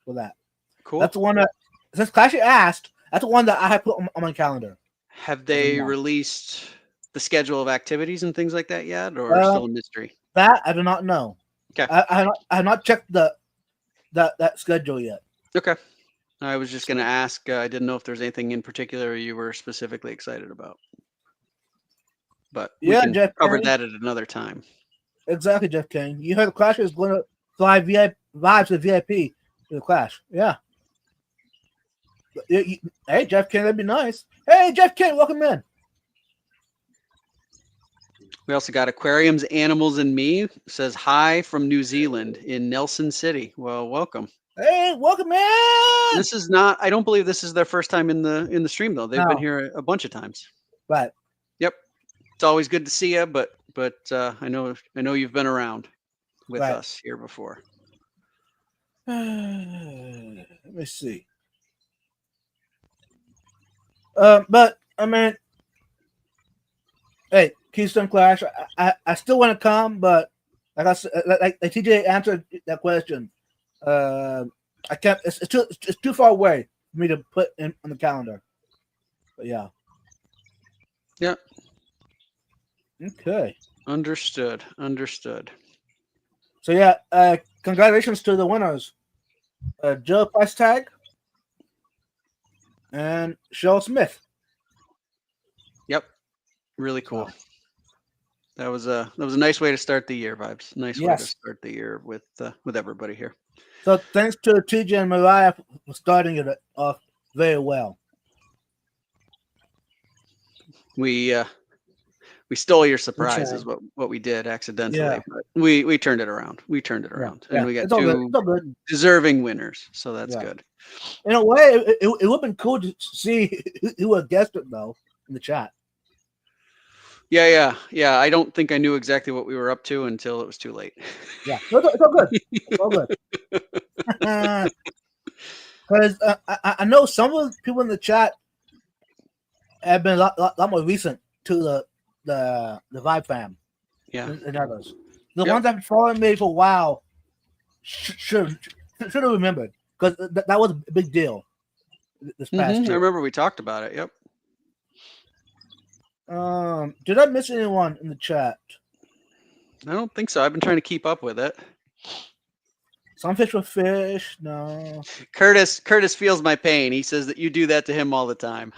for that. Cool. That's the one that, since Clash asked, that's the one that I have put on my calendar. Have they released the schedule of activities and things like that yet, or still a mystery? That I do not know. Okay. I have not checked that schedule yet. Okay. I was just going to ask. I didn't know if there's anything in particular you were specifically excited about. But we can Jeff cover Kane. that at another time. Exactly, Jeff Kane. You heard the Clash is going to fly Vibes to VIP to the Clash. Yeah. Hey, Jeff Kane, that'd be nice. Hey, Jeff Kane, welcome in. We also got Aquariums, Animals, and Me says hi from New Zealand in Nelson City. Well, welcome. Hey, welcome in. This is not. I don't believe this is their first time in the stream though. They've been here a bunch of times. Right. Yep. It's always good to see you, but I know you've been around with us here before. Let me see. But I mean, hey, Keystone Clash. I still want to come, but like I said, like TJ answered that question. I can't. It's too far away for me to put in on the calendar. But yeah. Yep. Okay. Understood. So yeah, congratulations to the winners, Joe Price Tag and Cheryl Smith. Yep. Really cool. That was a nice way to start the year, Vibes. Nice way to start the year with everybody here. So thanks to TJ and Mariah for starting it off very well. We stole your surprise is what we did accidentally. But we turned it around. And we got 2 deserving winners. So that's good. In a way, it would have been cool to see who had guessed it though in the chat. Yeah. I don't think I knew exactly what we were up to until it was too late. Yeah, it's all good. It's all good. Because I know some of the people in the chat have been a lot more recent to the Vibe fam. Yeah. And others. The ones that have been following me for a while should have remembered. because that was a big deal this past I year. remember we talked about it. Yep. Did I miss anyone in the chat? I don't think so. I've been trying to keep up with it. Some fish with fish. No. Curtis feels my pain. He says that you do that to him all the time.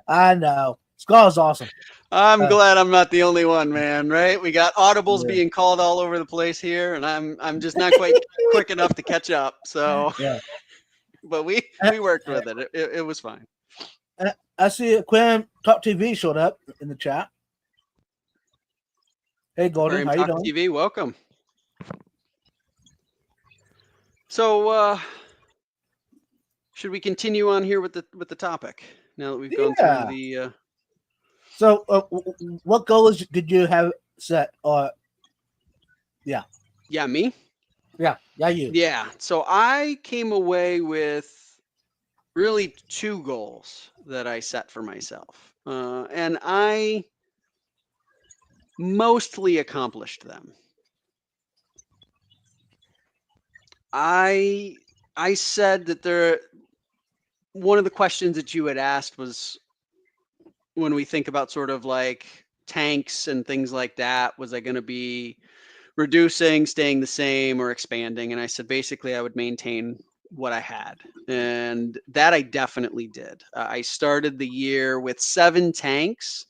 I know. Skull's awesome. I'm glad I'm not the only one, man. Right? We got audibles Yeah. being called all over the place here, and I'm just not quite quick enough to catch up. So, Yeah. but we worked with it. It was fine. I see Quinn Top TV showed up in the chat. Hey, Golden, Aquarium how you Talk doing? TV, welcome. So, should we continue on here with the topic now that we've gone Yeah. through the? So, what goals did you have set? Yeah, me. Yeah, you. Yeah. So I came away with really 2 goals that I set for myself, and I mostly accomplished them. I said that one of the questions that you had asked was, when we think about sort of like tanks and things like that, was I going to be reducing, staying the same, or expanding? And I said basically I would maintain what I had, and that I definitely did. I started the year with 7 tanks.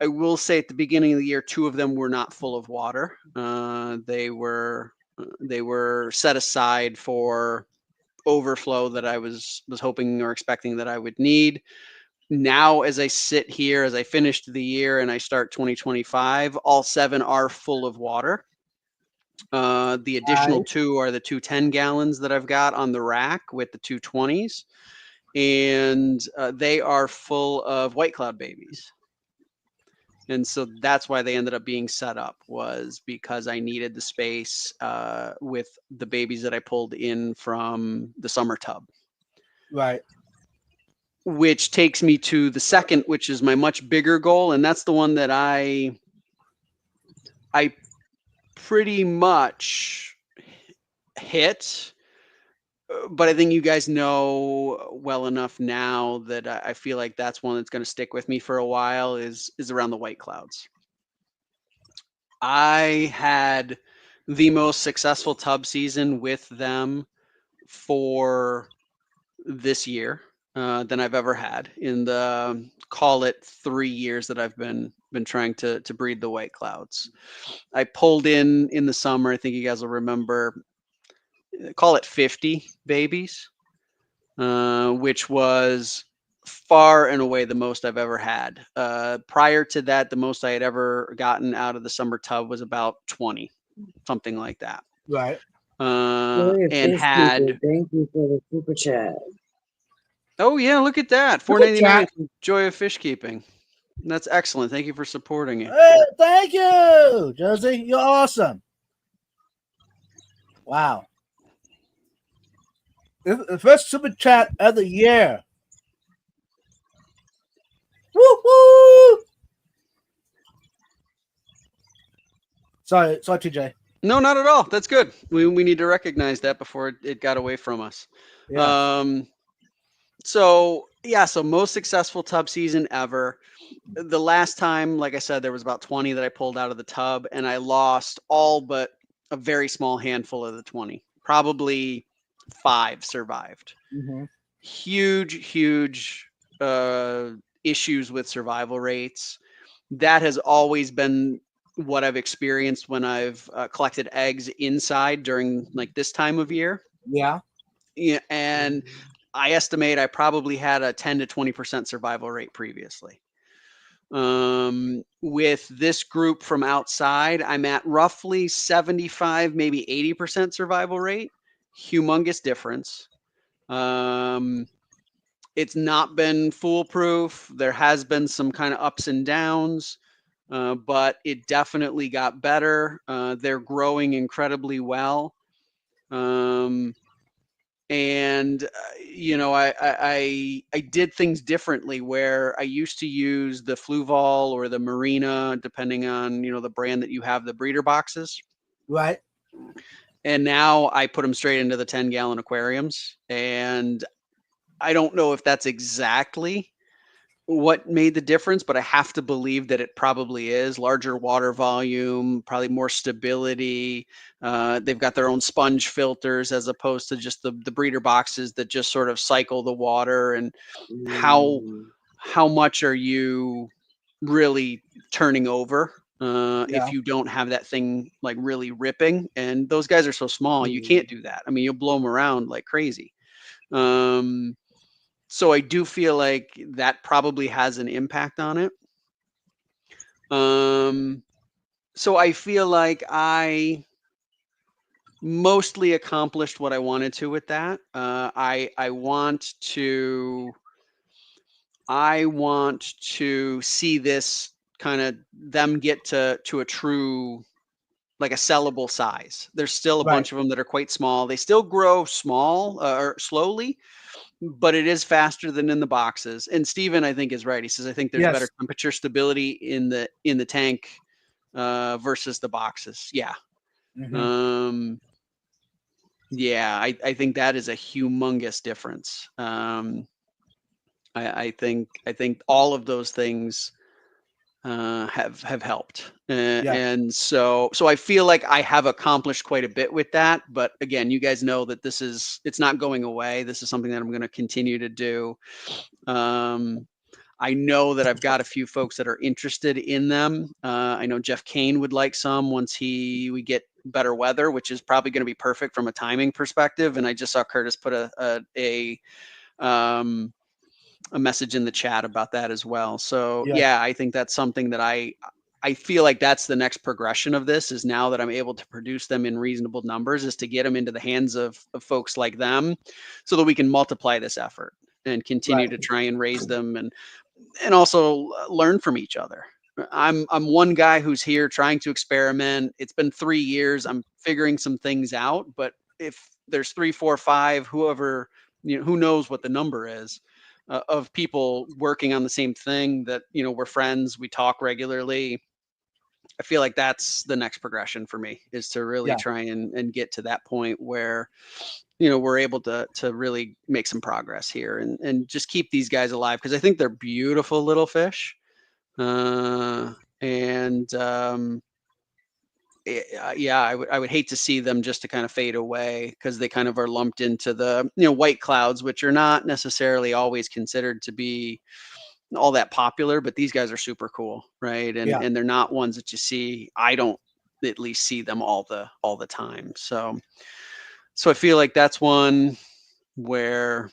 I will say at the beginning of the year, 2 of them were not full of water. They were set aside for overflow that I was hoping or expecting that I would need. Now, as I sit here, as I finished the year and I start 2025, all 7 are full of water. The additional 2 are the 2 10-gallons that I've got on the rack with the 2 20s, and they are full of white cloud babies. And so that's why they ended up being set up, was because I needed the space with the babies that I pulled in from the summer tub. Right. Which takes me to the second, which is my much bigger goal, and that's the one that I pretty much hit, but I think you guys know well enough now that I feel like that's one that's going to stick with me for a while, is around the white clouds. I had the most successful tub season with them for this year than I've ever had in the, call it 3 years that I've been trying to breed the white clouds. I pulled in the summer, I think you guys will remember, call it 50 babies, which was far and away the most I've ever had. Prior to that, the most I had ever gotten out of the summer tub was about 20, something like that. Right. And had, thank you for the super chat. oh yeah, look at that, $4.99 Joy of Fish Keeping. That's excellent. Thank you for supporting it. Hey, thank you, Josie. You're awesome. Wow. The first super chat of the year. Woo-hoo! Sorry, TJ. No, not at all. That's good. We need to recognize that before it got away from us. Yeah. So most successful tub season ever. The last time, like I said, there was about 20 that I pulled out of the tub, and I lost all but a very small handful of the 20. Probably 5 survived. Mm-hmm. Huge issues with survival rates. That has always been what I've experienced when I've collected eggs inside during like this time of year. Yeah. Yeah, and I estimate I probably had a 10 to 20% survival rate previously. With this group from outside, I'm at roughly 75, maybe 80% survival rate. Humongous difference. It's not been foolproof. There has been some kind of ups and downs, but it definitely got better. They're growing incredibly well. And I did things differently, where I used to use the Fluval or the Marina, depending on the brand that you have, the breeder boxes. Right. And now I put them straight into the 10-gallon aquariums. And I don't know if that's exactly what made the difference, but I have to believe that it probably is larger water volume, probably more stability. They've got their own sponge filters as opposed to just the breeder boxes that just sort of cycle the water. And how much are you really turning over if you don't have that thing like really ripping? And those guys are so small, you can't do that. I mean, you'll blow them around like crazy. So I do feel like that probably has an impact on it. So I feel like I mostly accomplished what I wanted to with that. I want to see this kind of them get to a true, like a sellable size. There's still a Right. bunch of them that are quite small. They still grow small or slowly, but it is faster than in the boxes. And Steven, I think, is right. He says, I think there's Yes. better temperature stability in the tank versus the boxes. Yeah. Mhm. Yeah, I think that is a humongous difference. I think all of those things have helped, Yeah. and so I feel like I have accomplished quite a bit with that. But again, you guys know that it's not going away. This is something that I'm going to continue to do. I know that I've got a few folks that are interested in them. I know Jeff Kane would like some once we get better weather, which is probably going to be perfect from a timing perspective. And I just saw Curtis put a message in the chat about that as well. So yeah, I think that's something that I feel like that's the next progression of this, is now that I'm able to produce them in reasonable numbers, is to get them into the hands of folks like them so that we can multiply this effort and continue to try and raise them and also learn from each other. I'm one guy who's here trying to experiment. It's been 3 years. I'm figuring some things out, but if there's 3, 4, 5, whoever, who knows what the number is, of people working on the same thing, that, we're friends, we talk regularly. I feel like that's the next progression for me, is to really try and get to that point where, we're able to really make some progress here and just keep these guys alive, because I think they're beautiful little fish. And yeah, I would hate to see them just to kind of fade away, because they kind of are lumped into the white clouds, which are not necessarily always considered to be all that popular, but these guys are super cool, right? And they're not ones that you see. I don't at least see them all the time. So I feel like that's one where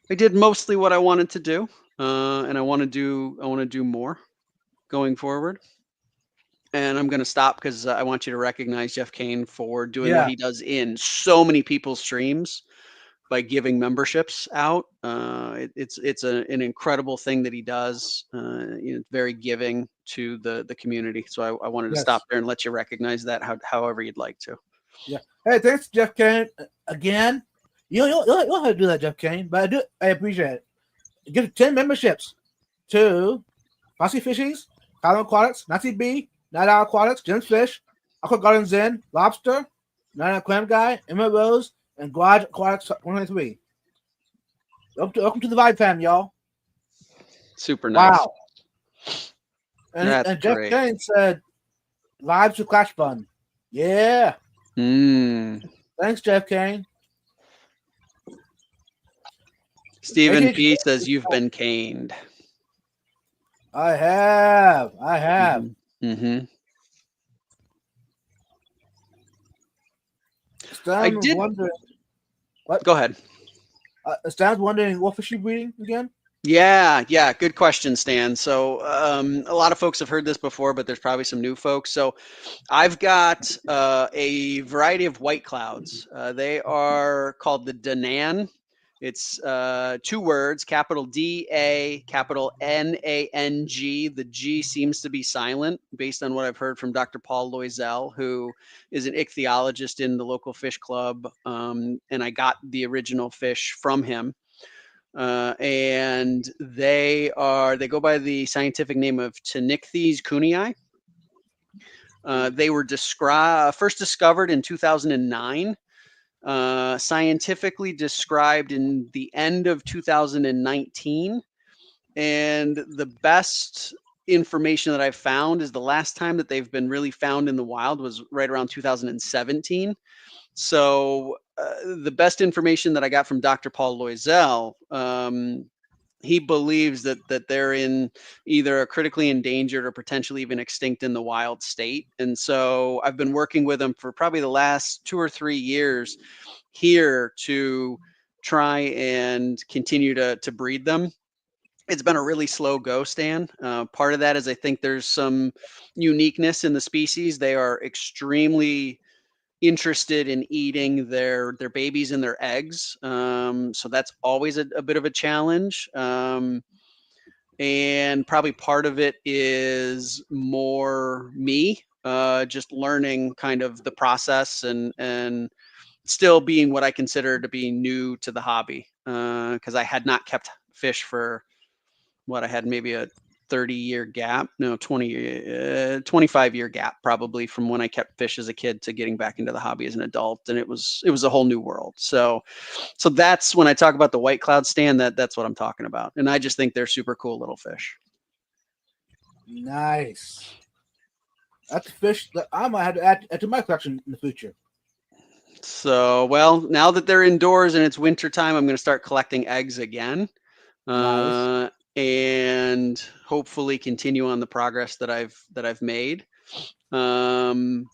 I did mostly what I wanted to do, and I want to do more going forward. And I'm going to stop because I want you to recognize Jeff Kane for doing what he does in so many people's streams by giving memberships out. It's an incredible thing that he does. Very giving to the community. So I wanted to stop there and let you recognize that however you'd like to. Yeah. Hey, thanks, Jeff Kane. Again, you don't have to do that, Jeff Kane, but I appreciate it. Give 10 memberships to Foxy Fishies, Colin Aquatics, Nazi B, Night Owl Aquatics, Jim's Fish, Aqua Gardens Inn, Lobster, Night Clam Guy, Emma Rose, and Garage Aquatics 123. Welcome to the Vibe fam, y'all. Super nice. Wow. And Jeff Kane said, "Lives to Clash Fun." Yeah. Thanks, Jeff Kane. Stephen P says you've been caned. I have. I did. Wondering, what? Go ahead. Stan's wondering, what fish you breeding again? Yeah. Good question, Stan. So a lot of folks have heard this before, but there's probably some new folks. So I've got a variety of white clouds. They are called the Danang. It's 2 words, capital D-A, capital N-A-N-G. The G seems to be silent based on what I've heard from Dr. Paul Loisel, who is an ichthyologist in the local fish club. And I got the original fish from him. And they go by the scientific name of Ptenichthyes kuhnii. They were first discovered in 2009, scientifically described in the end of 2019. And the best information that I've found is the last time that they've been really found in the wild was right around 2017. So the best information that I got from Dr. Paul Loisel, he believes that they're in either a critically endangered or potentially even extinct in the wild state. And so I've been working with him for probably the last 2 or 3 years here to try and continue to breed them. It's been a really slow go, Stan. Part of that is I think there's some uniqueness in the species. They are extremely interested in eating their babies and their eggs. So that's always a bit of a challenge. And probably part of it is more me, just learning kind of the process and still being what I consider to be new to the hobby. Because I had not kept fish for I had maybe a 30-year gap, no, 25-year gap probably from when I kept fish as a kid to getting back into the hobby as an adult. And it was a whole new world. So that's when I talk about the white cloud, Stan, that's what I'm talking about. And I just think they're super cool little fish. Nice. That's a fish that I might have to add to my collection in the future. So, well, now that they're indoors and it's winter time, I'm going to start collecting eggs again. Nice. And hopefully continue on the progress that I've made. I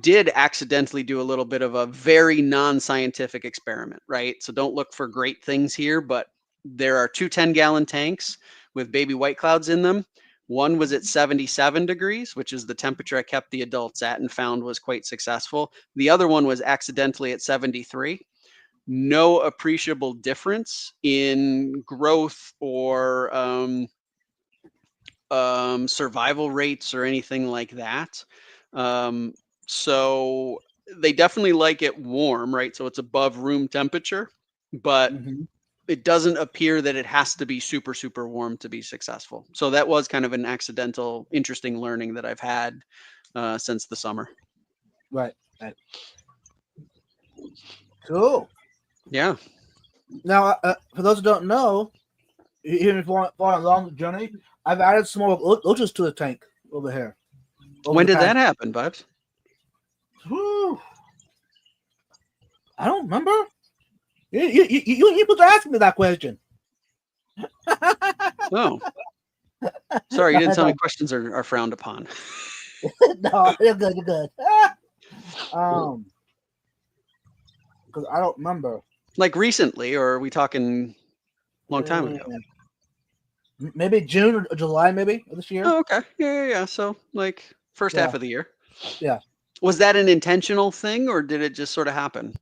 did accidentally do a little bit of a very non-scientific experiment, right? So don't look for great things here, but there are 2 10-gallon tanks with baby white clouds in them. One was at 77 degrees, which is the temperature I kept the adults at and found was quite successful. The other one was accidentally at 73. No appreciable difference in growth or survival rates or anything like that. So they definitely like it warm, right? So it's above room temperature, but it doesn't appear that it has to be super, super warm to be successful. So that was kind of an accidental, interesting learning that I've had since the summer. Right. Cool. Yeah. Now, for those who don't know, even if you're far along the journey, I've added some more loaches to the tank over here. When did that happen, Bubs? Whew. I don't remember. You supposed to ask me that question. Oh. Sorry, you didn't tell me questions are frowned upon. No, you're good. You're good. Because I don't remember. Like recently, or are we talking a long time ago? Maybe June or July, maybe of this year. Oh, okay. Yeah. So like first half of the year. Yeah. Was that an intentional thing, or did it just sort of happen?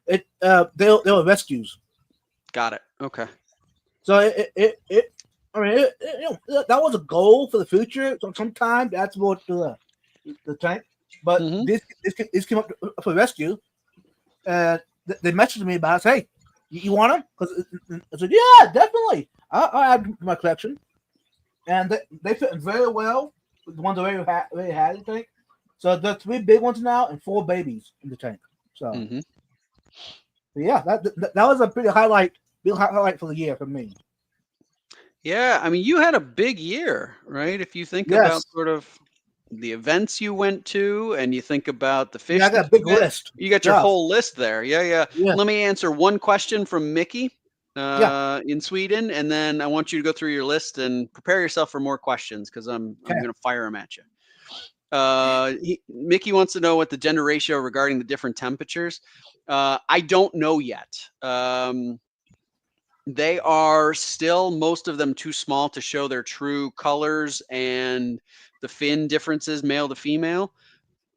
They were rescues. Got it. Okay. So that was a goal for the future. So sometimes that's what the tank. But this came up for rescue, and they messaged me about, hey, you want them? Because I said, yeah, definitely. I'll add them to my collection, and they fit very well with the ones I already had in the tank. So there are 3 big ones now and 4 babies in the tank. So, yeah, that was a big highlight for the year for me. Yeah, I mean, you had a big year, right? If you think about sort of the events you went to, and you think about the fish. Yeah, I got a big list. You got your whole list there. Yeah. Let me answer one question from Mickey in Sweden, and then I want you to go through your list and prepare yourself for more questions because I'm going to fire them at you. Mickey wants to know what the gender ratio regarding the different temperatures. I don't know yet. They are still, most of them, too small to show their true colors and the fin differences, male to female.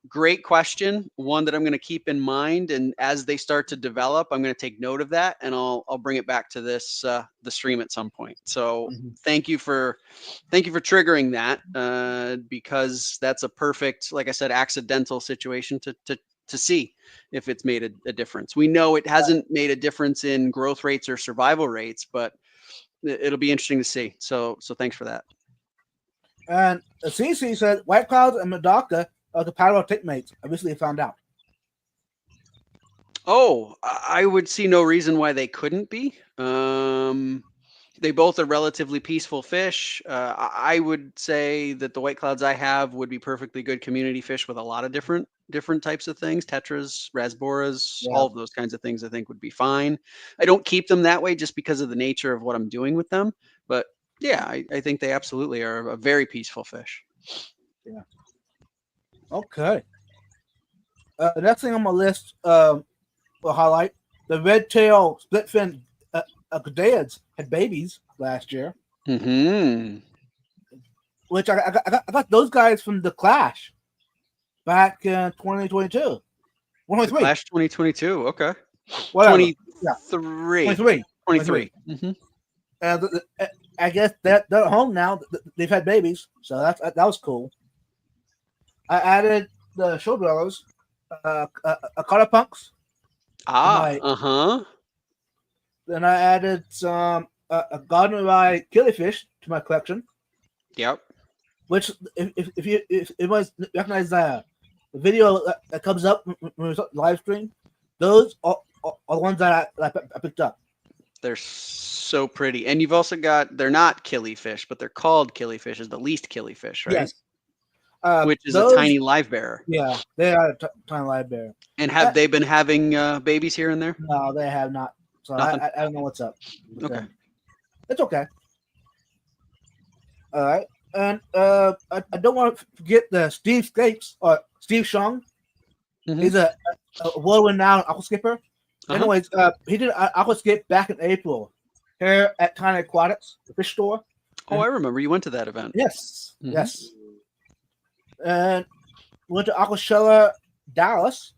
Great question. One that I'm going to keep in mind. And as they start to develop, I'm going to take note of that, and I'll bring it back to this the stream at some point. So thank you for triggering that because that's a perfect, like I said, accidental situation to see if it's made a difference. We know it hasn't made a difference in growth rates or survival rates, but it'll be interesting to see. So thanks for that. And CC said White Clouds and Medaka are compatible mates. I recently found out. Oh, I would see no reason why they couldn't be. They both are relatively peaceful fish. I would say that the white clouds I have would be perfectly good community fish with a lot of different types of things, tetras, rasboras, Yeah. all of those kinds of things I think would be fine. I don't keep them that way just because of the nature of what I'm doing with them. But yeah, I think they absolutely are a very peaceful fish. Okay. The next thing on my list will highlight the red tail split fin Gudaids had babies last year, Mm-hmm. which I got those guys from the Clash back in 2022. 123. Flash 2022. Okay. Whatever. 23. 23. 23. Mm-hmm. I guess they're at home now. They've had babies, so that was cool. I added the show dwellers, Akata Punks. Ah, uh-huh. Then I added some a Garden of Eye killifish to my collection. Yep. Which, if you guys recognize the video that comes up when we live stream, those are the ones that I picked up. They're so pretty. And you've also got, they're not killifish, but they're called killifish, is the least killifish, right? Yes. Which is those, a tiny live bearer. Yeah, they are a tiny live bear. And have they been having babies here and there? No, they have not. So I don't know what's up. Okay. It's okay. All right. And I don't want to forget the Steve Scapes or Steve Shung. Mhm. He's a world-renowned aqua skipper. Uh-huh. Anyways, he did an aqua skip back in April here at Tiny Aquatics, the fish store. Oh, I remember. You went to that event. Yes, Mhm. yes. And went to Aquashella Dallas.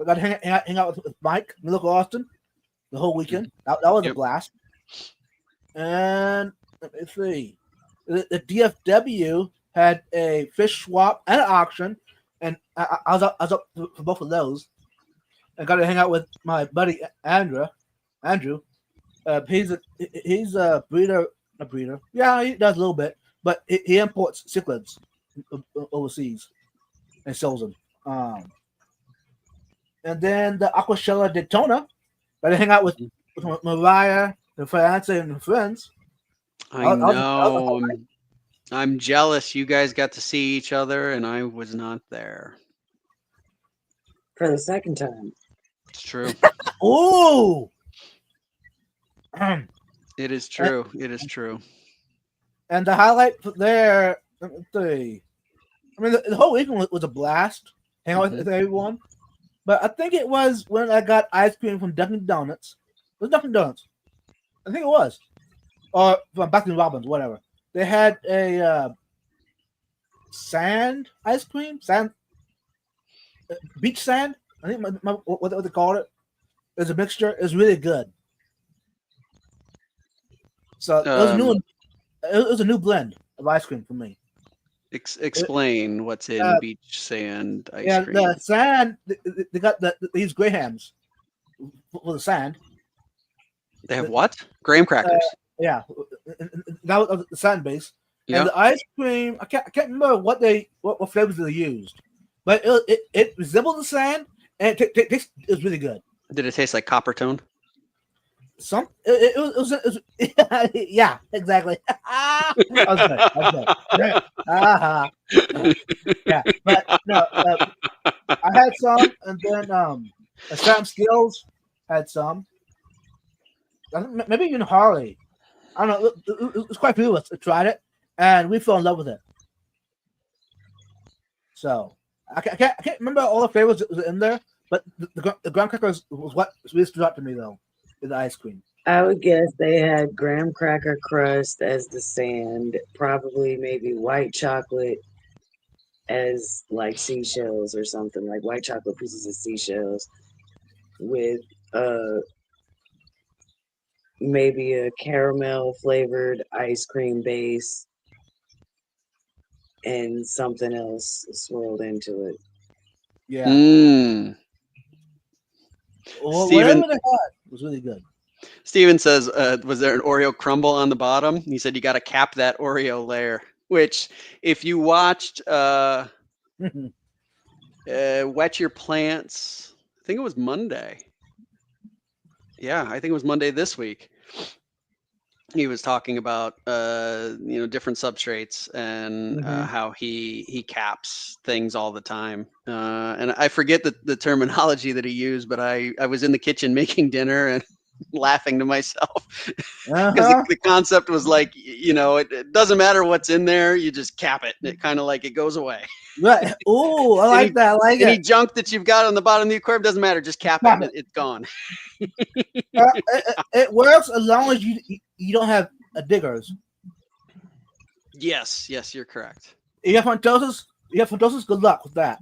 I got to hang out with Mike, local Austin, the whole weekend. That was a Yep. blast. And let me see. The DFW had a fish swap and an auction, and I was up for both of those. I got to hang out with my buddy Andrew. He's a breeder. Yeah, he does a little bit, but he imports cichlids overseas and sells them. And then the Aquashella Daytona. Got to hang out with Mariah, her fiance, and her friends. I know. I'm jealous. You guys got to see each other, and I was not there. For the second time. It's true. Ooh. It is true. It is true. And the highlight there, let me see. I mean, the whole weekend was a blast. Hang out with everyone. But I think it was when I got ice cream from Dunkin' Donuts. It was Dunkin' Donuts. I think it was. Or from Baskin Robbins, whatever. They had a sand ice cream? Beach sand? I think what they called it. It was a mixture. It was really good. So it was new. It was a new blend of ice cream for me. Explain what's in beach sand ice cream. Yeah, the sand. They got these grahams for the sand. They have what? Graham crackers. Yeah, that was the sand base. Yeah. And the ice cream, I can't remember what flavors they used, but it resembled the sand, and it was really good. Did it taste like copper tone? It was yeah, exactly. Okay. Yeah, but no, I had some, and then Sam Skills had some. I think maybe even Harley. I don't know. It was quite a few of us that tried it, and we fell in love with it. So I can't remember all the flavors that was in there, but the graham crackers was what really stood out to me though. The ice cream. I would guess they had graham cracker crust as the sand, probably maybe white chocolate as like seashells or something, like white chocolate pieces of seashells with maybe a caramel flavored ice cream base and something else swirled into it. Yeah. Well, Steven, whatever they had was really good. Steven says, was there an Oreo crumble on the bottom? He said you got to cap that Oreo layer. which if you watched Wet Your Plants, I think it was Monday. Yeah, I think it was Monday this week. He was talking about different substrates and how he caps things all the time. And I forget the terminology that he used, but I was in the kitchen making dinner and laughing to myself because the concept was like, it doesn't matter what's in there, you just cap it. It kind of like it goes away. Right. Oh, I like that. I like Any it. junk that you've got on the bottom of the aquarium doesn't matter. Just cap it. It's gone. It works as long as you don't have diggers. Yes, you're correct. If you have frontosis, good luck with that.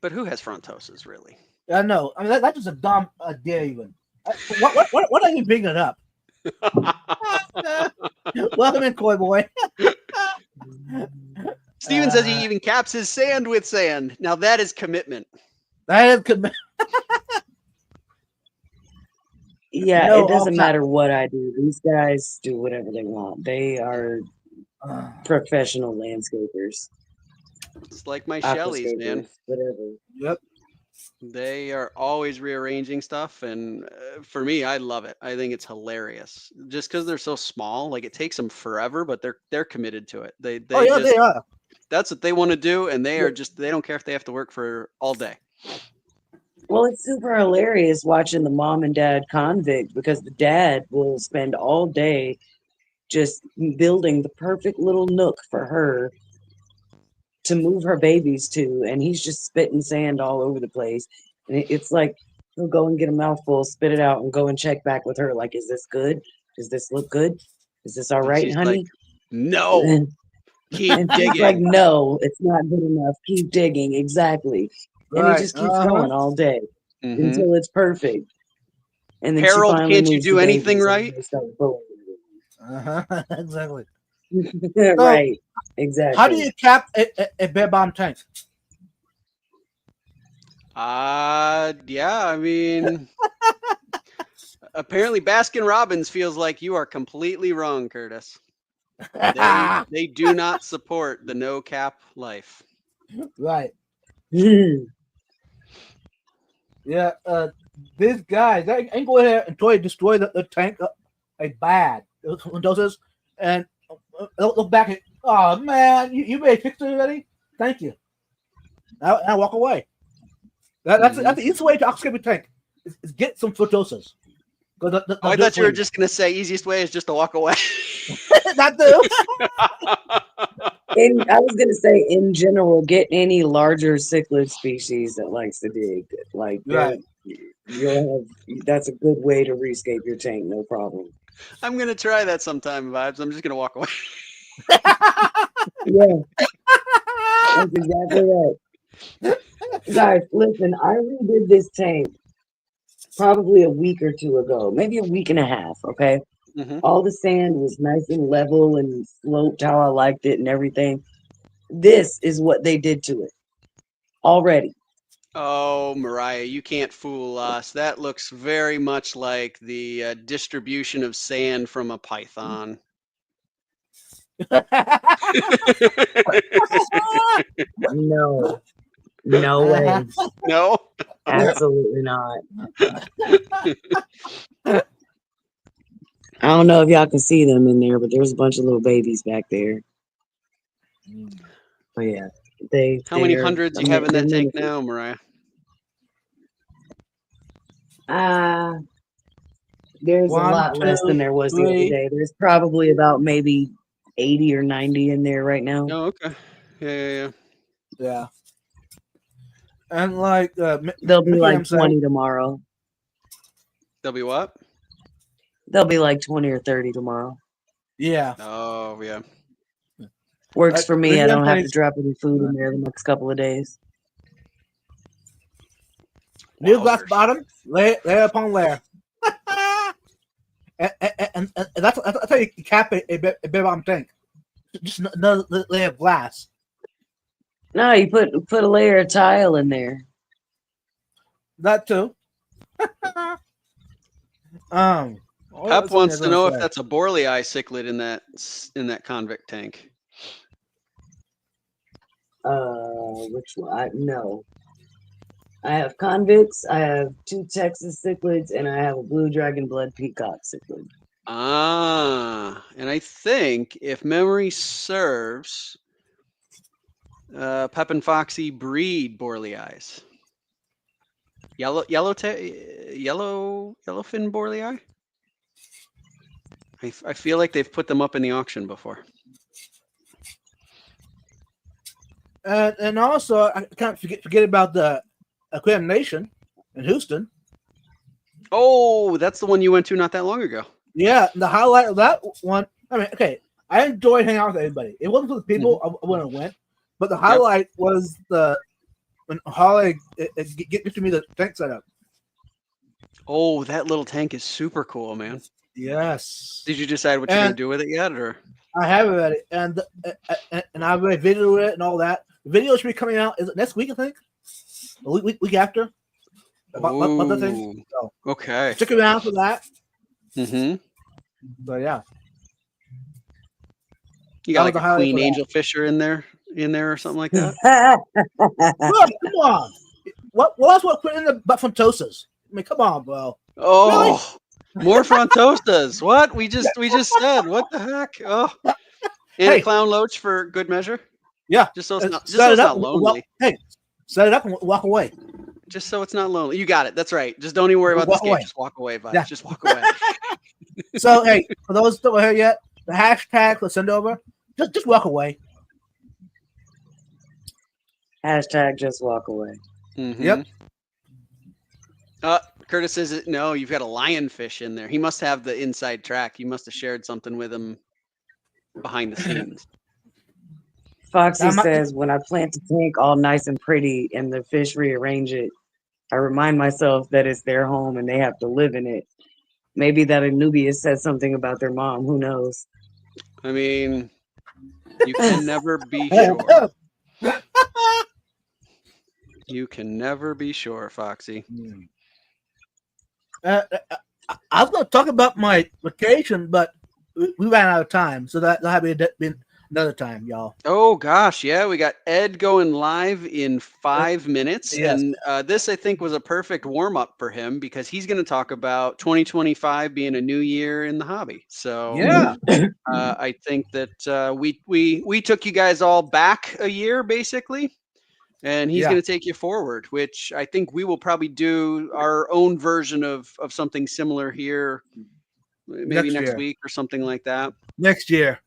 But who has frontoses, really? I know. I mean, that's just a dumb idea, even. What are you bringing it up? Welcome in, Koi Boy. Steven says he even caps his sand with sand. Now that is commitment. That is commitment. Yeah, No, it doesn't all matter what I do. These guys do whatever they want. They are professional landscapers. It's like my Shelleys, man. aquascapers, whatever. Yep. They are always rearranging stuff, and for me, I love it. I think it's hilarious. Just because they're so small, like it takes them forever, but they're committed to it. They Oh yeah, they are. That's what they want to do, and they are just they don't care if they have to work for all day. Well, it's super hilarious watching the mom and dad convict because the dad will spend all day just building the perfect little nook for her to move her babies to, and he's just spitting sand all over the place. And it's like he'll go and get a mouthful, spit it out, and go and check back with her, like, is this good? Does this look good? Is this all And right, she's honey? like, no, And keep she's digging. like, no, it's not good enough. Keep digging. Exactly. And Right. he just keeps going all day Mhm. until it's perfect. And then she Harold, finally can't you moves do the anything babies, and right? they start bullying Exactly. her. Right. Exactly. How do you cap a bear bomb tank? Yeah, I mean, apparently Baskin Robbins feels like you are completely wrong, Curtis. They do not support the no cap life. Right. Hmm. Yeah. These guys, they ain't go ahead and try to destroy the tank. Bad. Those and look back at. Oh man, you made fix it already. Thank you. Now walk away. That's the easiest way to aquascape a tank. Is get some photoses. I thought you were just gonna say easiest way is just to walk away. Not do. And I was gonna say, in general, get any larger cichlid species that likes to dig. Like, Right. you'll have. That's a good way to rescape your tank, no problem. I'm gonna try that sometime, Vibes. I'm just gonna walk away. Yeah, that's exactly right. Guys, listen, I redid this tank probably a week or two ago, maybe a week and a half. Okay, Mhm. all the sand was nice and level and sloped how I liked it and everything. This is what they did to it already. Oh, Mariah, you can't fool us. That looks very much like the distribution of sand from a python. No, no way. No? Absolutely not. I don't know if y'all can see them in there, but there's a bunch of little babies back there. But yeah, How many they're- hundreds I you have mean, in that they're tank miniature. now, Mariah? There's One, a lot less two, than there was the other three. day. There's probably about maybe 80 or 90 in there right now. Oh, okay. Yeah. Yeah. And like There'll be Mickey like M said- 20 tomorrow. There'll be what? There'll be like 20 or 30 tomorrow. Yeah. Oh, yeah. Works Like, for me. Mickey I M don't have to says- drop any food in there the next couple of days. New glass Wowzers. bottom, layer upon layer. and that's how you cap a bear bomb tank. Just another layer of glass. No, you put a layer of tile in there. That too. What Pep was wants I to know gonna if say? that's a Borley cichlid in that convict tank. Which one? No. I have convicts, I have 2 Texas cichlids, and I have a blue dragon blood peacock cichlid. And I think if memory serves, Pep and Foxy breed Borlei. Yellowfin Borlei. I feel like they've put them up in the auction before. And also, I can't forget about the Aquarium Nation in Houston. Oh, that's the one you went to not that long ago. Yeah, the highlight of that one. I mean, okay, I enjoyed hanging out with everybody. It wasn't for the people I wouldn't have went, but the highlight was when Holly get to me the tank setup. Oh, that little tank is super cool, man. Yes. Did you decide what you're gonna do with it yet, or? I have it already, and I've already videoed it and all that. The video should be coming out. Is it next week? I think. A week after. About the thing. So, okay. stick around for that. Mm-hmm. But yeah. You got like a queen angel fisher in there or something like that. Bro, come on. What else would put in the Buffantosas? I mean, come on, bro. Oh, really? More Frontosas. What? We just said. What the heck? Oh, and a clown loach for good measure. Yeah. Just so it's not lonely. Hey, set it up and walk away. Just so it's not lonely. You got it. That's right. Just don't even worry about this game. Just walk away, Vibes. Yeah. Just walk away. So, hey, for those that were here yet, the hashtag for send over, just walk away. Hashtag just walk away. Mm-hmm. Yep. Curtis says, no, you've got a lionfish in there. He must have the inside track. You must have shared something with him behind the scenes. Foxy says, when I plant a tank all nice and pretty and the fish rearrange it, I remind myself that it's their home and they have to live in it. Maybe that Anubius said something about their mom. Who knows? I mean, you can never be sure. You can never be sure, Foxy. I was going to talk about my vacation, but we ran out of time, so that'll have to be another time, y'all. Oh gosh, yeah, we got Ed going live in 5 minutes, yes. And this I think was a perfect warm up for him because he's going to talk about 2025 being a new year in the hobby. So yeah, I think that we took you guys all back a year basically. And he's going to take you forward, which I think we will probably do our own version of something similar here, maybe next week or something like that. Next year.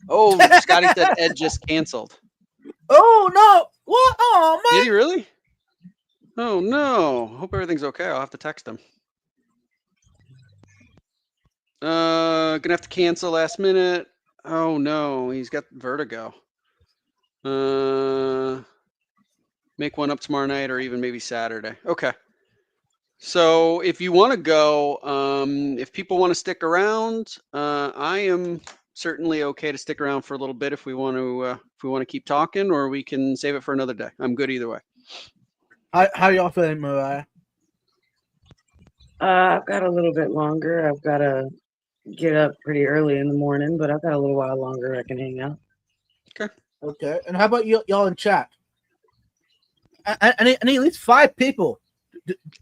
Oh, Scotty said Ed just canceled. Oh, no. What? Oh, man. Did he really? Oh, no. Hope everything's okay. I'll have to text him. Gonna have to cancel last minute. Oh, no. He's got vertigo. Make one up tomorrow night or even maybe Saturday. Okay. So if you want to go, if people want to stick around, I am certainly okay to stick around for a little bit if we want to keep talking, or we can save it for another day. I'm good either way. How y'all feeling, Mariah? I've got a little bit longer. I've got to get up pretty early in the morning, but I've got a little while longer I can hang out. Okay. And how about y'all in chat? I need at least 5 people.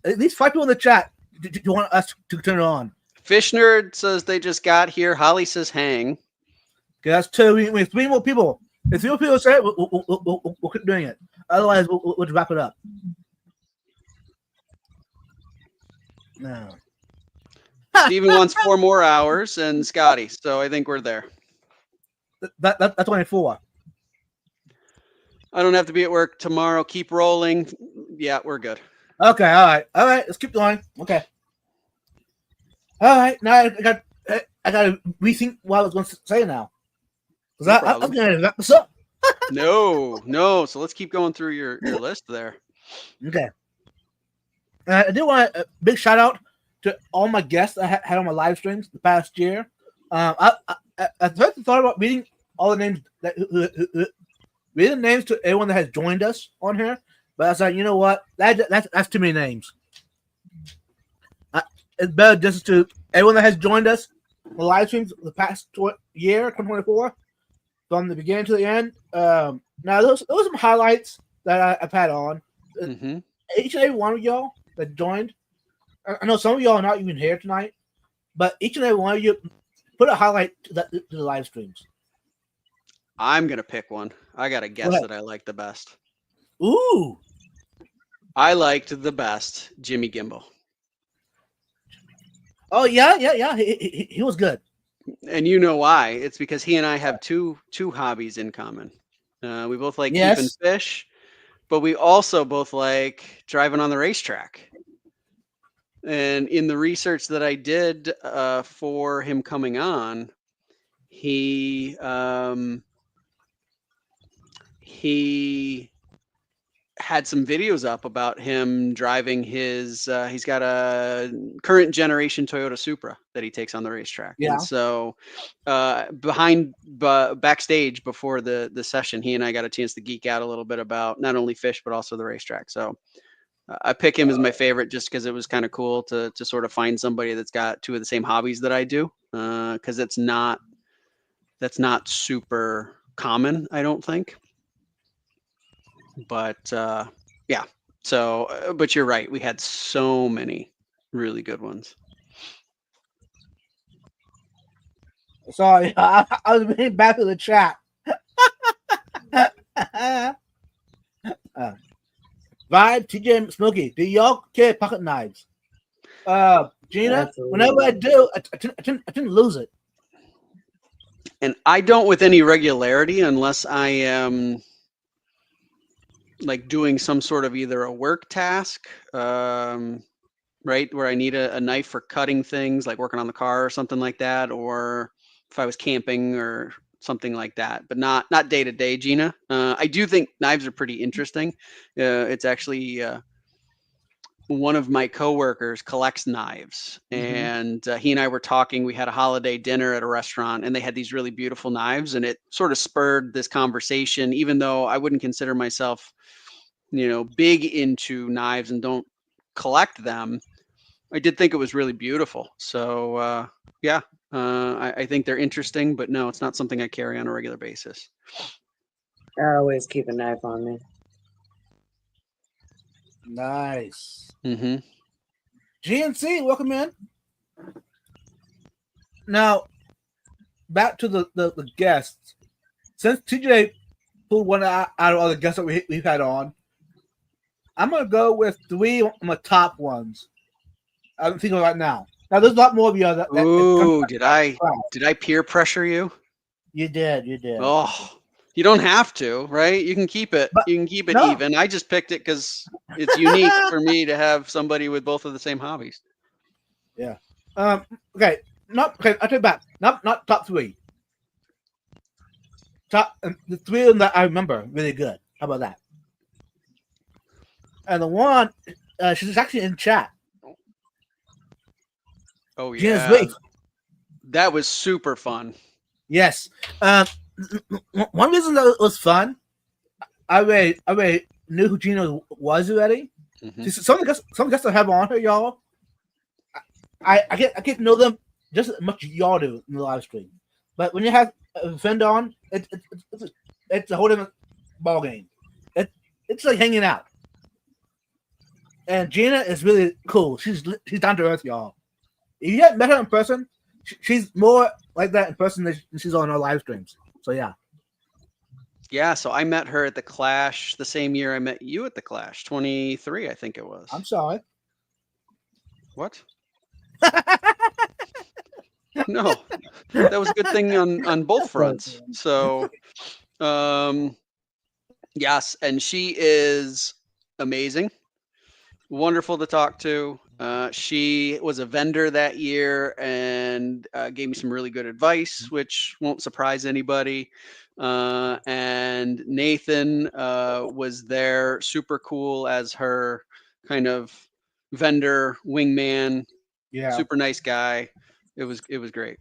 At least 5 people in the chat. Do you want us to turn it on? Fish Nerd says they just got here. Holly says hang. Okay, that's 2. We need 3 more people. If 3 more people say it, we'll keep doing it. Otherwise, we'll just wrap it up. No. Steven wants 4 more hours, and Scotty. So I think we're there. That's 24. I don't have to be at work tomorrow. Keep rolling. Yeah, we're good. Okay, all right. Let's keep going. Okay. All right. Now I got to rethink what I was going to say now. Because I'm going to wrap this up. No. So let's keep going through your list there. Okay. I do want a big shout out to all my guests I had on my live streams the past year. I thought about reading all the names reading names to everyone that has joined us on here, but I was like, you know what? That's too many names. It's better just to everyone that has joined us on the live streams the past year, 2024. from the beginning to the end. Now those were some highlights that I've had on. Mm-hmm. Each and every one of y'all that joined. I know some of y'all are not even here tonight, but each and every one of you put a highlight to the live streams. I'm gonna pick one. I got a guess ahead. that I like the best. Ooh, I liked the best Jimmy Gimbel. oh yeah. He was good. And you know why? It's because he and I have two hobbies in common. We both like keeping Yes. fish, but we also both like driving on the racetrack. And in the research that I did for him coming on, he had some videos up about him driving his he's got a current generation Toyota Supra that he takes on the racetrack. Yeah. And so backstage before the session, he and I got a chance to geek out a little bit about not only fish but also the racetrack. So I pick him as my favorite just because it was kind of cool to sort of find somebody that's got two of the same hobbies that I do, because that's not super common, I don't think. But yeah, so but you're right, we had so many really good ones. Sorry, I was reading back to the chat. Vibe, TJ, Smokey, do y'all carry pocket knives? Gina, Absolutely. whenever I do, I tend to lose it. And I don't with any regularity unless I am like doing some sort of either a work task, right, where I need a knife for cutting things, like working on the car or something like that, or if I was camping or something like that, but not day to day, Gina. I do think knives are pretty interesting. It's actually one of my coworkers collects knives, and he and I were talking. We had a holiday dinner at a restaurant, and they had these really beautiful knives, and it sort of spurred this conversation. Even though I wouldn't consider myself, big into knives and don't collect them, I did think it was really beautiful. So yeah, I think they're interesting, but no, it's not something I carry on a regular basis. I always keep a knife on me. Nice. Mm-hmm. GNC, welcome in. Now, back to the guests. Since TJ pulled one out of all the guests that we've had on, I'm going to go with 3 of my top ones. I'm thinking right now. Now, there's a lot more of you. Ooh, did I peer pressure you? You did. Oh, you don't have to, right? You can keep it. But- You can keep it no. even. I just picked it because it's unique for me to have somebody with both of the same hobbies. Okay. Okay. I'll take it back. Not top 3. Top the 3 of them that I remember really good. How about that? And the one, she's actually in chat. Oh Gina's yeah, Reef. that was super fun. Yes. One reason that it was fun, I already knew who Gina was already. Mhm. Some of the guests I have on here, y'all. I get to know them just as much as y'all do in the live stream. But when you have a friend on, it's a whole different ball game. It's like hanging out. And Gina is really cool. She's down to earth, y'all. If you haven't met her in person, she's more like that in person than she's on our live streams. So yeah. Yeah, so I met her at the Clash the same year I met you at the Clash, 23, I think it was. I'm sorry. What? No, that was a good thing on both fronts. So, yes, and she is amazing, wonderful to talk to. She was a vendor that year and gave me some really good advice, which won't surprise anybody. And Nathan was there, super cool as her kind of vendor wingman. Yeah. Super nice guy. It was great.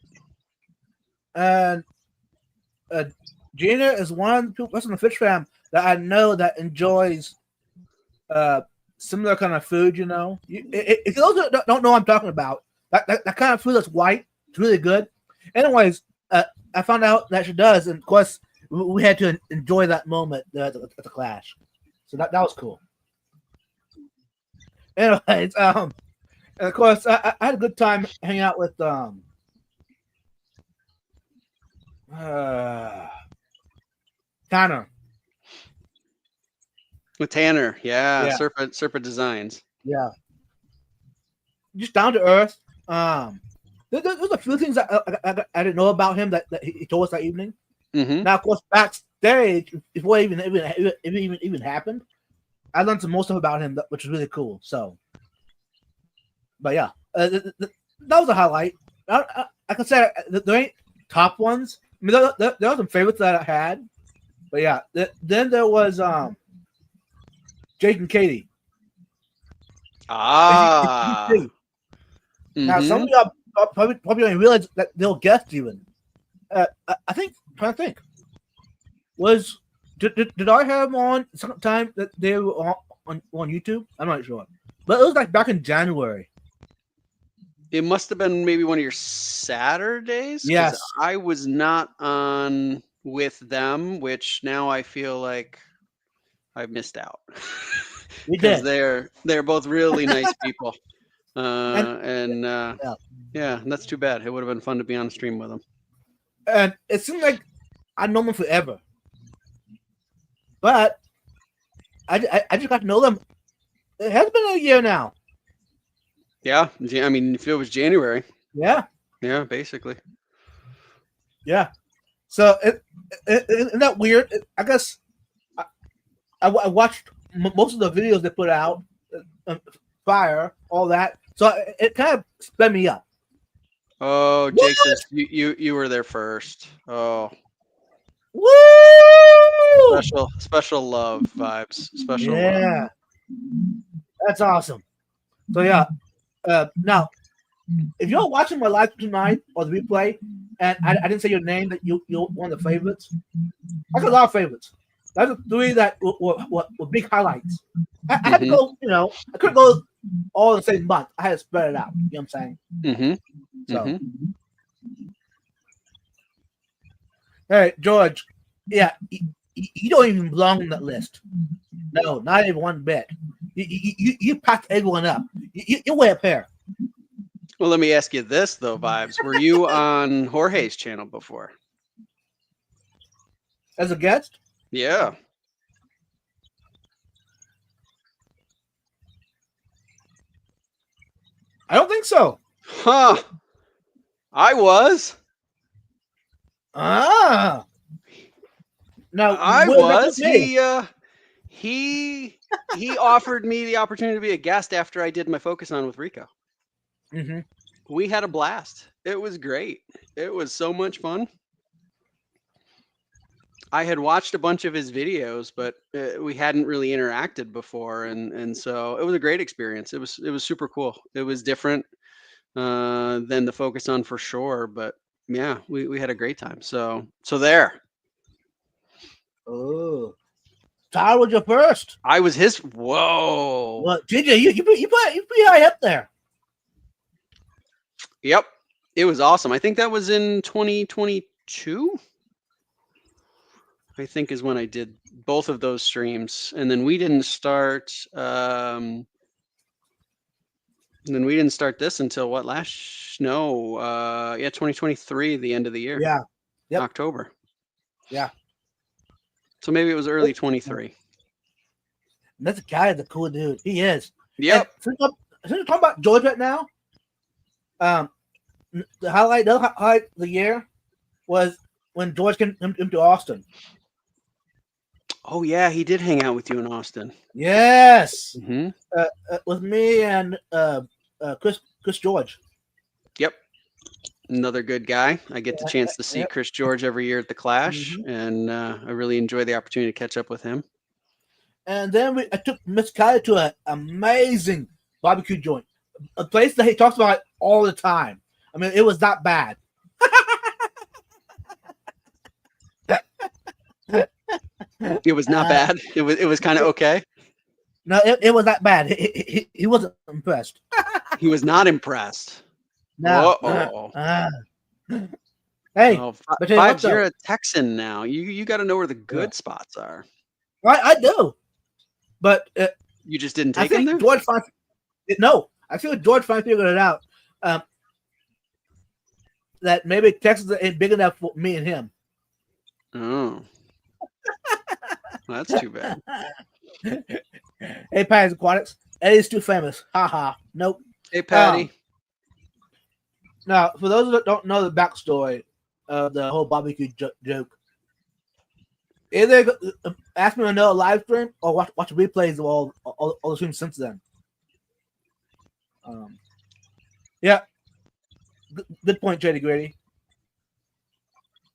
And Gina is one of the people in the fish fam that I know that enjoys similar kind of food. If those that don't know what I'm talking about, that kind of food that's white, it's really good. Anyways, I found out that she does, and of course, we had to enjoy that moment at the Clash. So that was cool. Anyways, and of course, I had a good time hanging out with Tanner. With Tanner, yeah. Yeah. Serpent Designs. Yeah, just down to earth. There's a few things I didn't know about him that he told us that evening. Mm-hmm. Now, of course, backstage before it even happened, I learned some more stuff about him, which was really cool. So, but yeah, that was a highlight. I can say there ain't top ones. I mean, there were some favorites that I had, but yeah. Then there was Jake and Katie. Ah. Now, Mhm. some of y'all probably don't realize that they'll guest even. I think. I'm trying to think. Did I have them on sometime that they were on YouTube? I'm not sure, but it was like back in January. It must have been maybe one of your Saturdays. 'Cause Yes. I was not on with them, which now I feel like I've missed out. We Because did. they're both really nice people. And- Yeah, that's too bad. It would have been fun to be on a stream with them. And it seemed like I'd known them forever, but I just got to know them. It has been a year now. Yeah, I mean, if it was January, Yeah. yeah, basically. Yeah. So isn't that weird? I guess I watched most of the videos they put out, Fire, all that. So it kind of sped me up. Oh, Jake says you were there first. Oh, Woo! special love vibes. Special love. Yeah. That's awesome. So yeah. Now, if you're watching my live tonight or the replay, and I didn't say your name, that you're one of the favorites. I got a lot of favorites. That's the three that were big highlights. I had to go, I couldn't go all in the same month. I had to spread it out. You know what I'm saying? Mm-hmm. So, Mm-hmm. Hey, George, yeah, you don't even belong on that list. No, not even one bit. You packed everyone up. You're way up here. Well, let me ask you this though, Vibes. Were you on Jorge's channel before? As a guest? Yeah. I don't think so. Huh. I was. Ah. Now I what about was. me? He offered me the opportunity to be a guest after I did my focus on with Rico. Mm-hmm. We had a blast. It was great. It was so much fun. I had watched a bunch of his videos, but we hadn't really interacted before, and so it was a great experience. It was super cool. It was different than the focus on for sure, but yeah, we had a great time. So there. Oh, Tyler was your first. I was his. Whoa. Well, JJ, you pretty high up there. Yep. It was awesome. I think that was in 2022. I think is when I did both of those streams, and then we didn't start. And then we didn't start this until what last? No, 2023, the end of the year. Yeah. Yep. October. Yeah. So maybe it was early 23. That's a guy, the cool dude. He is. Yep. And since we're talking about George right now, the highlight of the year was when George came to Austin. Oh yeah, he did hang out with you in Austin. Yes. Mm-hmm. With me and Chris George. Yep. Another good guy. I get the chance to see Chris George every year at the Clash, and I really enjoy the opportunity to catch up with him. And then I took Miss Kylie to an amazing barbecue joint, a place that he talks about all the time. I mean, it was that bad. It was not bad. It was kind of okay. No, it was that bad. He wasn't impressed. He was not impressed. No. Uh-oh. Hey, Oh, but tell you what, Vibes, you're though, a Texan now. You got to know where the good spots are. I do, but You just didn't I take him think there? George finally no. I feel George finally figured it out. That maybe Texas ain't big enough for me and him. Oh. Well, that's too bad. Hey, Patty's Aquatics. Eddie's too famous. Ha. Nope. Hey, Patty. Now, for those that don't know the backstory of the whole barbecue joke, either ask me to know a live stream or watch replays of all the streams since then. Yeah. Good point, JD Grady.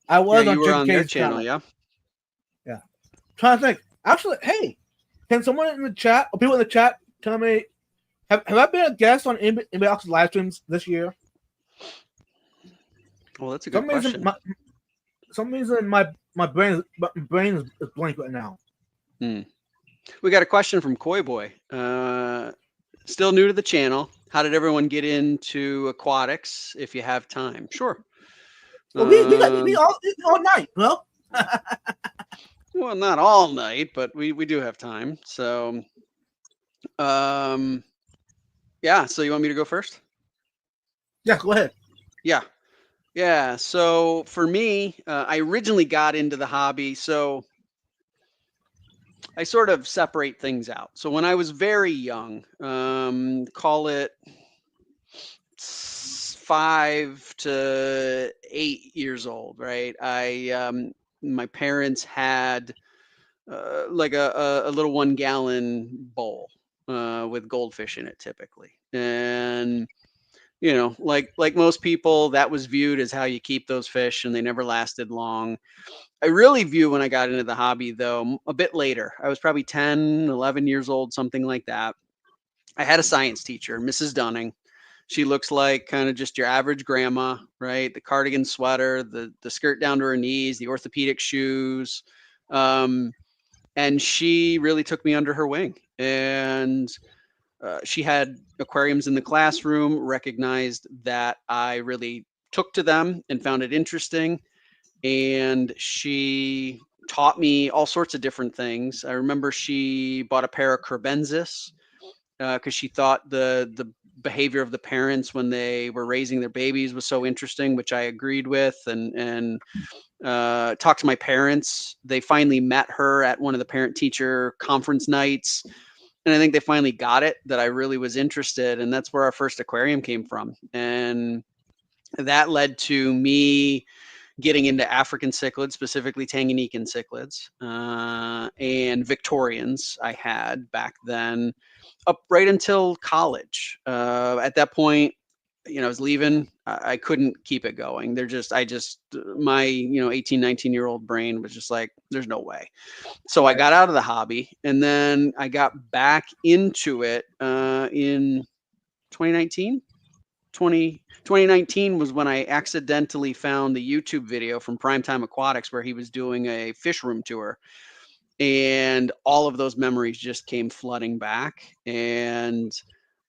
I was Yeah, on you were Jim on their K's channel, yeah? Trying to think. Actually, hey, can someone in the chat or people in the chat tell me have I been a guest on anybody else's live streams this year? Well, that's a good question. Some reason my brain is blank right now. We got a question from Koi Boy. Still new to the channel. How did everyone get into aquatics if you have time? Sure. Well, we all night, well. Well, not all night, but we do have time. So, yeah. So you want me to go first? Yeah, go ahead. Yeah. So for me, I originally got into the hobby. So I sort of separate things out. So when I was very young, call it 5 to 8 years old, right? My parents had like a little 1-gallon bowl with goldfish in it typically. And like most people, that was viewed as how you keep those fish, and they never lasted long. I really view when I got into the hobby, though, a bit later. I was probably 10, 11 years old, something like that. I had a science teacher, Mrs. Dunning. She looks like kind of just your average grandma, right? The cardigan sweater, the skirt down to her knees, the orthopedic shoes. And she really took me under her wing. And she had aquariums in the classroom, recognized that I really took to them and found it interesting. And she taught me all sorts of different things. I remember she bought a pair of Crebensis because she thought the behavior of the parents when they were raising their babies was so interesting, which I agreed with. And talked to my parents. They finally met her at one of the parent-teacher conference nights. And I think they finally got it that I really was interested. And that's where our first aquarium came from. And that led to me getting into African cichlids, specifically Tanganyikan cichlids, and Victorians I had back then up right until college. At that point, I was leaving. I couldn't keep it going. My 18, 19-year-old brain was just like, there's no way. So I got out of the hobby, and then I got back into it in 2019. 2019 was when I accidentally found the YouTube video from Primetime Aquatics where he was doing a fish room tour, and all of those memories just came flooding back. And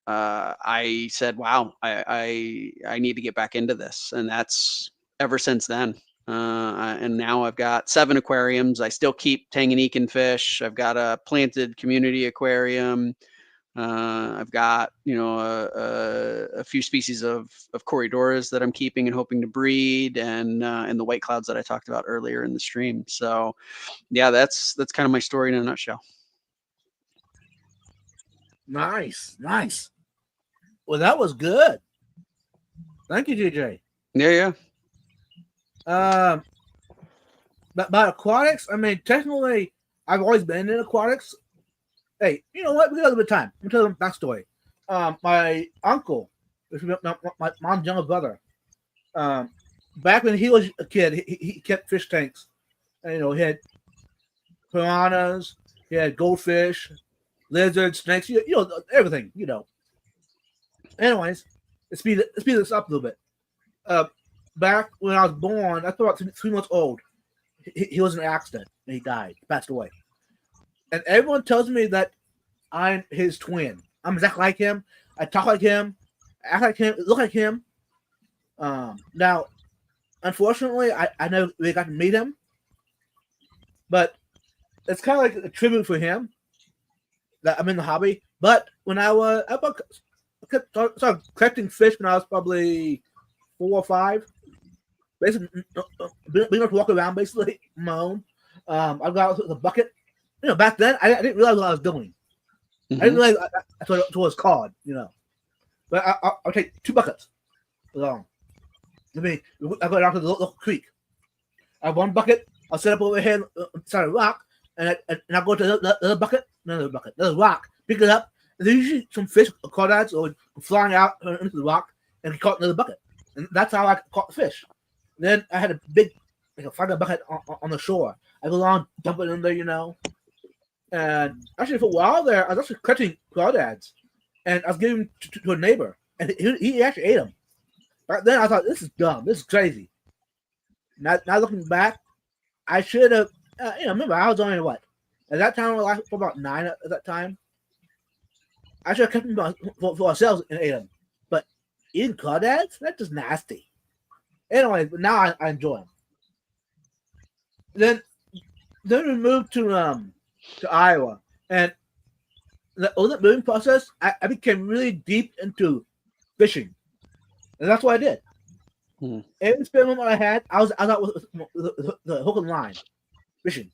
I said, wow, I need to get back into this. And that's ever since then. And now I've got 7 aquariums. I still keep Tanganyikan fish. I've got a planted community aquarium. I've got, a few species of Corydoras that I'm keeping and hoping to breed, and the white clouds that I talked about earlier in the stream. So yeah, that's kind of my story in a nutshell. Nice. Well, that was good. Thank you, JJ. Yeah. But about aquatics, I mean, technically, I've always been in aquatics. Hey, you know what? We got a little bit of time. Let me tell you the backstory. My uncle, my mom's younger brother, back when he was a kid, he kept fish tanks. And, he had piranhas, he had goldfish, lizards, snakes, everything, Anyways, let's speed this up a little bit. Back when I was born, I was about 3 months old. He was in an accident and he died. He passed away. And everyone tells me that I'm his twin. I'm exactly like him. I talk like him, act like him, look like him. Now, unfortunately, I never really got to meet him, but it's kind of like a tribute for him that I'm in the hobby. But when I started collecting fish when I was probably 4 or 5, basically being able to walk around basically on my own. I got out with a bucket. Back then I didn't realize what I was doing. I didn't realize that's what it was called. But I'll take 2 buckets along. I go down to the local creek. I have 1 bucket. I'll set up over here inside a rock, and I'll go to another bucket, another rock, pick it up. And there's usually some fish, crawdads, or flying out into the rock, and caught another bucket. And that's how I caught the fish. And then I had a big, like a 5 bucket on the shore. I go along, dump it in there, And actually, for a while there, I was actually catching crawdads, and I was giving them to a neighbor, and he actually ate them. Back then, I thought, this is dumb. This is crazy. Now looking back, I should have, remember, I was only what? At that time, I was for about 9 at that time. I should have kept them for ourselves and ate them. But eating crawdads? That's just nasty. Anyway, but now I enjoy them. Then we moved to Iowa. And on that moving process, I became really deep into fishing. And that's what I did. Every spare moment I had, I was out with the hook and line, fishing.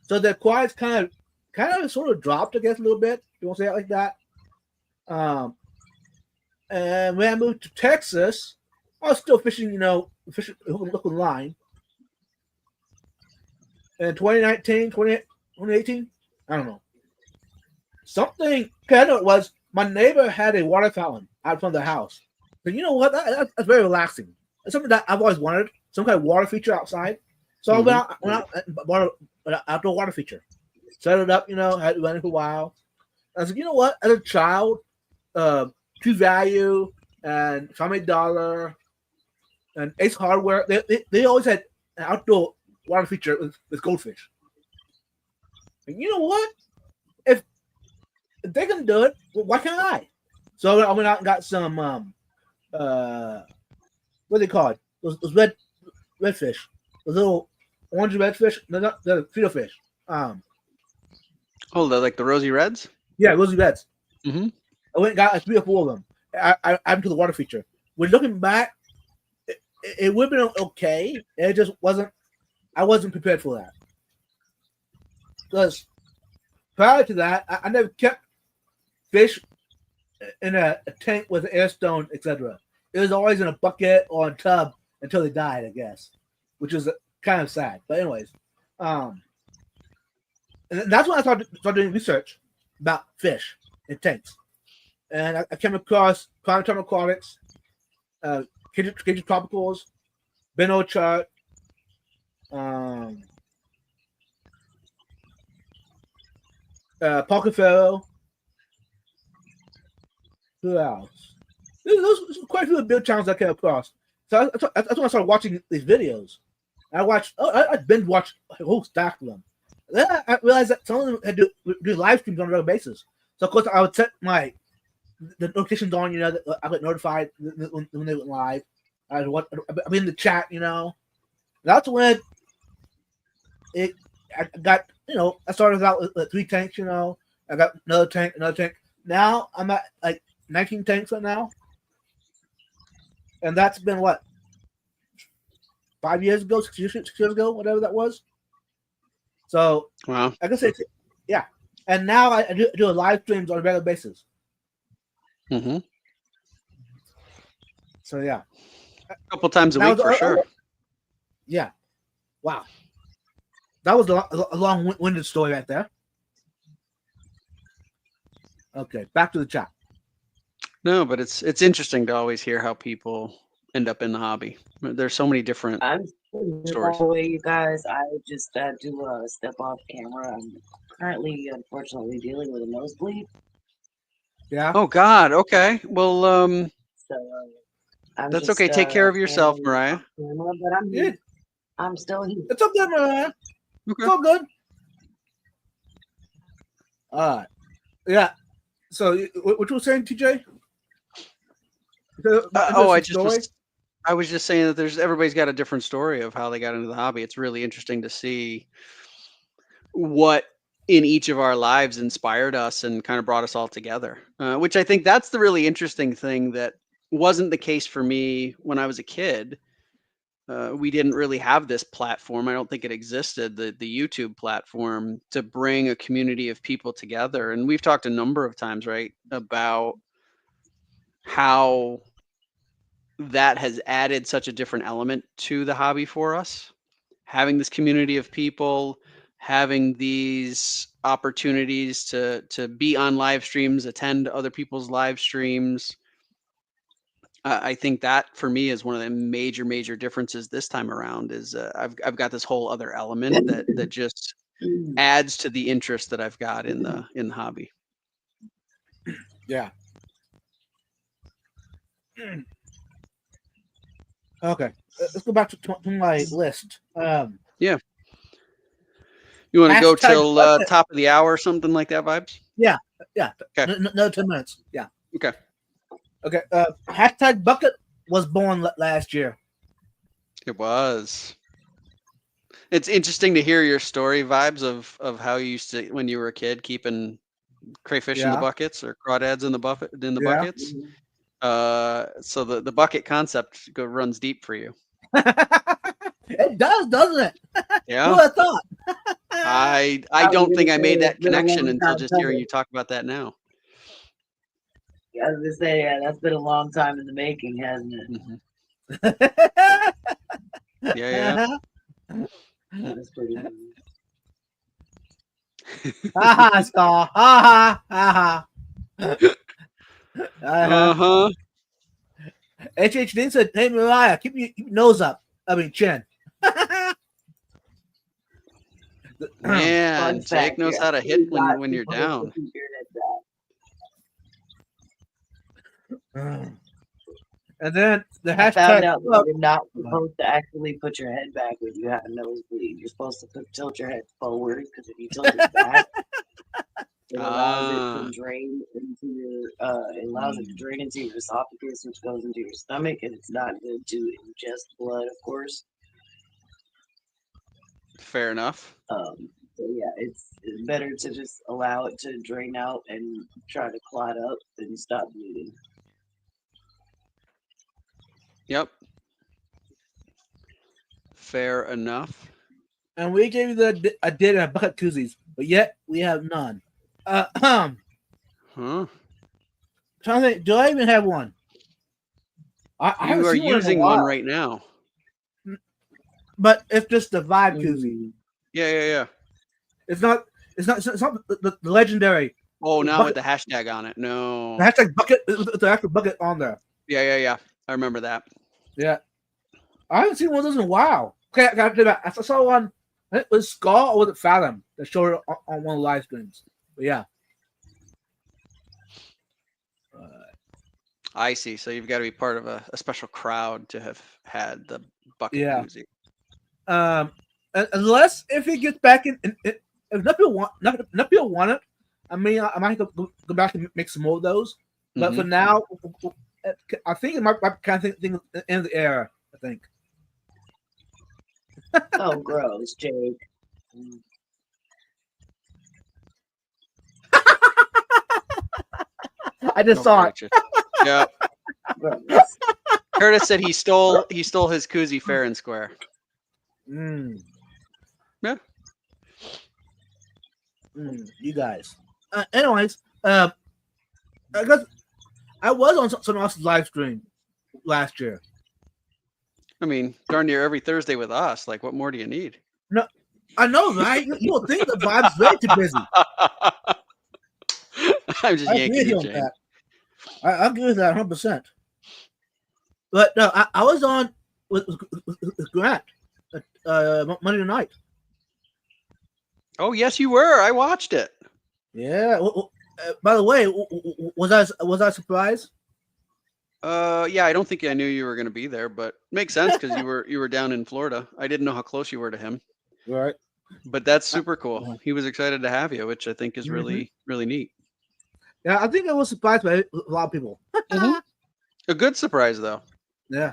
So the quiets kind of sort of dropped, I guess, a little bit. You want to say it like that? And when I moved to Texas, I was still fishing, fishing hook and line. In 2019, 2018, I don't know. Something, I know it was, my neighbor had a water fountain out front of the house. But you know what? That's very relaxing. It's something that I've always wanted, some kind of water feature outside. So I went out and bought an outdoor water feature. Set it up, had it running for a while. I was like, you know what? As a child, True Value and Family Dollar and Ace Hardware, they always had an outdoor water feature with goldfish. And you know what? If they can do it, why can't I? So I went out and got some what do they call it? Those redfish, those little orange redfish. No, not the feeder fish. Like the rosy reds? Yeah, rosy reds. Mm-hmm. I went and got 3 or 4 of them. I added to the water feature. When looking back, it would have been okay. It just wasn't. I wasn't prepared for that. Because prior to that, I never kept fish in a tank with an air stone, etc. It was always in a bucket or a tub until they died, I guess, which is kind of sad. But anyways, and that's when I started doing research about fish in tanks, and I came across Climate Aquatics, Cajun Tropicals, Ben Ochart, Paul Cafaro. Who else? There's quite a few big channels I came across. So that's when I started watching these videos. I binge watched a whole stack of them. Then I realized that some of them had to do live streams on a regular basis. So of course I would set the notifications on, that I got notified when they went live. I'd be in the chat, That's when I got, I started out with 3 tanks, I got another tank. Now I'm at like 19 tanks right now. And that's been what? 5 years ago, 6 years ago, whatever that was. So, wow. I can say, yeah. And now I do live streams on a regular basis. Mm-hmm. So, yeah. A couple times a week for sure. Yeah. Wow. That was a long-winded story right there. Okay, back to the chat. No, but it's interesting to always hear how people end up in the hobby. There's so many different stories. By the way, you guys, I just had to step off camera. I'm currently, unfortunately, dealing with a nosebleed. Yeah. Oh God. Okay. Well, So that's okay. Take care of yourself, Mariah. But I'm here. I'm still here. It's okay, Mariah. Okay. It's all good. All right. Yeah. So, what you were saying, TJ? I was just saying that everybody's got a different story of how they got into the hobby. It's really interesting to see what in each of our lives inspired us and kind of brought us all together, which I think that's the really interesting thing that wasn't the case for me when I was a kid. We didn't really have this platform. I don't think it existed, the YouTube platform, to bring a community of people together. And we've talked a number of times, right, about how that has added such a different element to the hobby for us. Having this community of people, having these opportunities to be on live streams, attend other people's live streams. I think that for me is one of the major differences this time around. Is I've got this whole other element that just adds to the interest that I've got in the hobby. Yeah. Okay, let's go back to my list. You want to go Hashtag till bucket. top of the hour or something like that, Vibes? Yeah. Okay. No, 10 minutes. Yeah. Okay. Okay. Hashtag Bucket was born last year. It was. It's interesting to hear your story, Vibes, of how you used to, when you were a kid, keeping crayfish in the Yeah. buckets or crawdads in the Yeah. buckets. So the bucket concept runs deep for you. It does, doesn't it? Who Yeah. would have thought? I I don't was think gonna I made say, that it's been a connection long until time just hearing coming. you talk about that now. I was gonna say, yeah, that's been a long time in the making, hasn't it? Mhm. Yeah. That's pretty good. Ha ha, Star. Ha ha. Uh-huh. HHD said, "Hey Mariah, keep your nose up. I mean chin." Man, Fun Jake fact, knows you how to hit actually got when you're people to down. keep your head back. And then the I found hashtag out that club. you're not supposed to actually put your head back when you have a nosebleed. You're supposed to tilt your head forward, because if you tilt it back, it allows it Ah, to drain into your drain into your esophagus, which goes into your stomach, and it's not good to ingest blood, of course. fair enough. So yeah, it's better to just allow it to drain out and try to clot up and stop bleeding. Yep. Fair enough. And we gave you a did a bucket koozies, but yet we have none. Huh? Trying to think, do I even have one? I haven't You are seen one in a using one while, right now. but it's just the vibe koozie. Yeah. It's not the legendary. Oh, now bucket- with the hashtag on it. No. The hashtag bucket, the actual bucket on there. Yeah. I remember that. Yeah, I haven't seen one of those in a while. Okay, I got to do that. I saw one. I think it was Skull or was it Fathom that showed it on one of the live streams. But yeah. I see. So you've got to be part of a special crowd to have had the bucket Yeah. koozie. Unless if it gets back in if enough people want it, I mean, I might go back and make some more of those. But Mhm. for now, I think it might kind of thing in the era. I think. Oh, gross, Jake. I just Oh, saw it. gracious. Yeah. Gross. Curtis said he stole his koozie fair and square. Mm. Yeah. You guys. Anyways, I guess I was on someone else's live stream last year. I mean, darn near every Thursday with us. Like, what more do you need? I know, right? You would think the vibe's way too busy. I'm just I yanking agree you, with James. that. I agree with that 100%. But no, I was on with Grant Monday night. Oh, yes, you were. I watched it. Yeah. By the way, was I surprised? Yeah, I don't think I knew you were going to be there, but makes sense because you were down in Florida. I didn't know how close you were to him, Right. but that's super cool. He was excited to have you, which I think is really neat. Yeah, I think I was surprised by a lot of people. A good surprise, though. Yeah.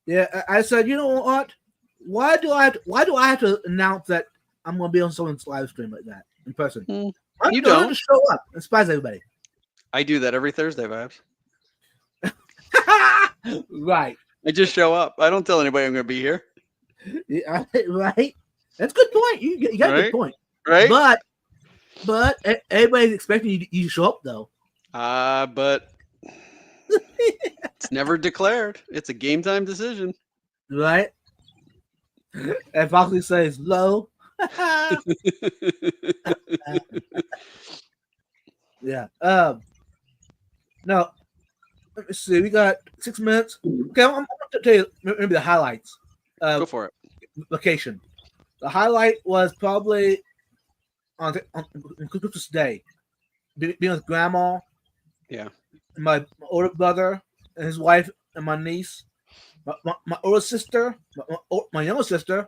Yeah, I said, you know what? Why do I have to announce that I'm going to be on someone's live stream like that in person? Hmm, Why you don't I don't. just show up and surprise everybody? I do that every Thursday, Vibes. Right. I just show up. I don't tell anybody I'm going to be here. Yeah, right. That's a good point. You got a Right? good point. Right? But everybody's expecting you to show up though. But it's never declared. It's a game time decision. Right? And Foxy says low. Yeah. No. Let me see. We got 6 minutes. Okay, I'm going to tell you maybe the highlights. Go for it. Vacation. The highlight was probably on Christmas Day, being with Grandma. Yeah. My older brother and his wife and my niece, my older sister, my younger sister,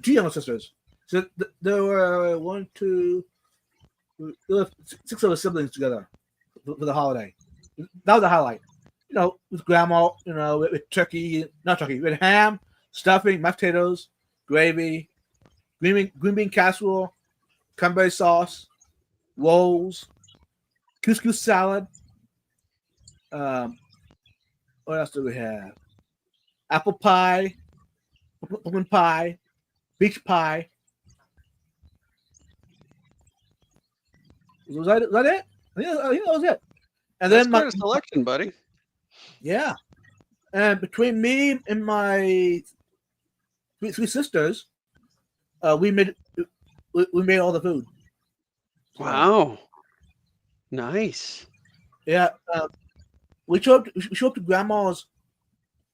two younger sisters. So there were 1, 2, there were 6 of us siblings together for the holiday. That was a highlight. You know, with Grandma. You know, with turkey, not turkey, with ham, stuffing, mashed potatoes, gravy, green bean casserole, cranberry sauce, rolls, couscous salad. What else do we have? Apple pie, pumpkin pie, peach pie. Was that it? I think that was it. And That's then quite a selection, buddy. yeah, and between me and my three sisters, we made all the food. Wow. Nice. Yeah, we showed up to Grandma's,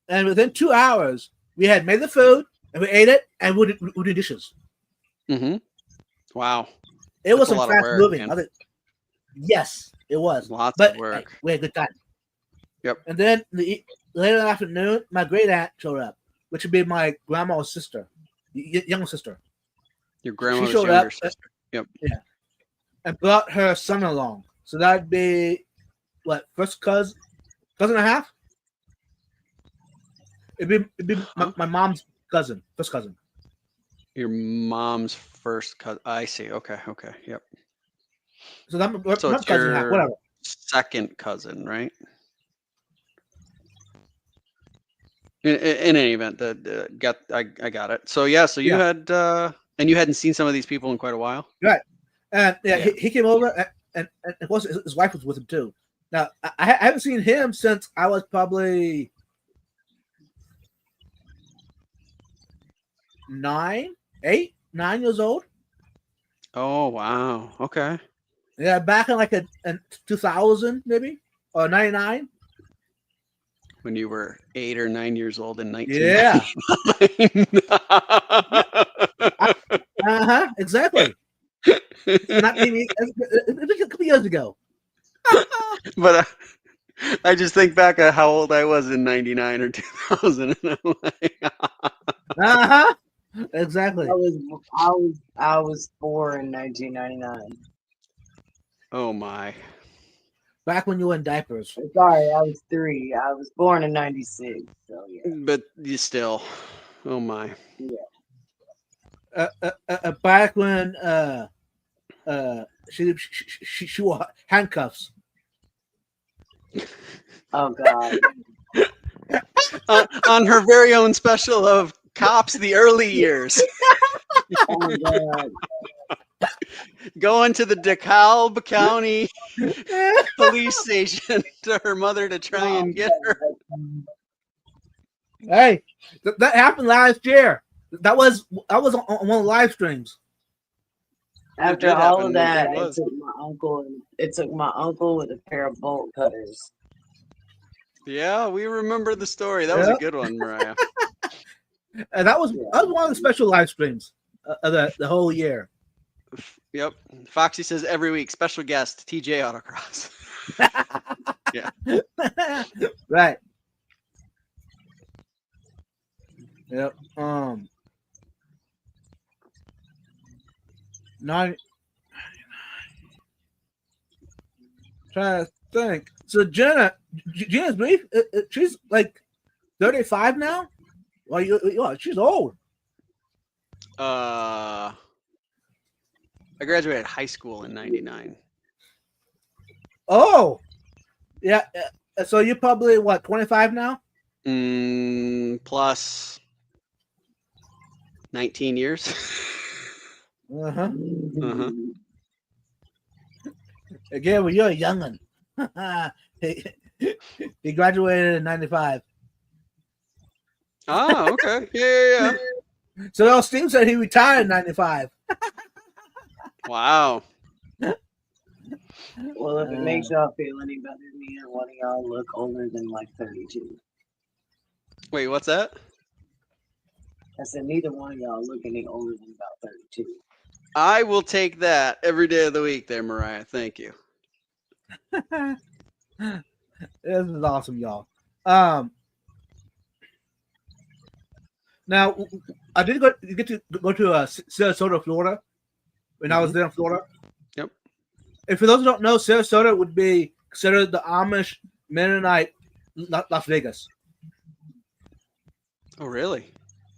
and within 2 hours we had made the food and we ate it and we did dishes. Mm-hmm. Wow. It was That's a some lot of fast work, moving. man. Yes, it was. Lots But of work. hey, we had a good time. Yep. And then later in the afternoon, my great aunt showed up, which would be my grandma's sister, younger sister. Your grandmother's showed younger up, sister. Yep. And brought her son along. So that'd be what, first cousin and a half? It'd be my mom's cousin, first cousin. Your mom's first cousin. I see. Okay. Okay. Yep. So that So my it's cousin and a half, your whatever. second cousin, right? In any event, I got it. So yeah, so you had and you hadn't seen some of these people in quite a while. Right. And yeah, Yeah. he came over and of course his wife was with him too. Now I haven't seen him since I was probably 9 years old. Oh wow. Okay. Yeah, back in like in 2000 maybe or 99. When you were 8 or 9 years old in 19. Yeah. Exactly. Not maybe a couple years ago. But I just think back at how old I was in 99 or 2000, and I'm like, Exactly. I was 4 in 1999. oh my. Back when you were in diapers. Sorry, I was 3. I was born in 96. So yeah. But you still, oh my. Back when she wore handcuffs. Oh God. On her very own special of Cops the Early Years. Oh my God. Going to the DeKalb County police station to her mother to try and get her. Hey, that happened last year. That was on one of the live streams. After did all happen, of that, it was. it took my uncle with a pair of bolt cutters. Yeah, we remember the story. That was a good one, Mariah. And that was one of the special live streams of the whole year. Yep. Foxy says every week, special guest, TJ Autocross. Yeah. Right. Yep. Trying to think. So Jenna's brief. She's like 35 now? Well, she's old. I graduated high school in '99. Oh, yeah. So you're probably what, 25 now? Plus 19 years. Uh-huh. Uh-huh. Again, well, you're a young'un. He graduated in 95. Oh, okay. Yeah. So those things said he retired in 95. Wow. Well, if it makes y'all feel any better, neither one of y'all look older than like 32. Wait, what's that? I said neither one of y'all look any older than about 32. I will take that every day of the week there, Mariah. Thank you. This is awesome, y'all. Now I did get to go to Sarasota, Florida, when I was there in Florida. Yep. And for those who don't know, Sarasota would be considered the Amish Mennonite Las Vegas. Oh, really?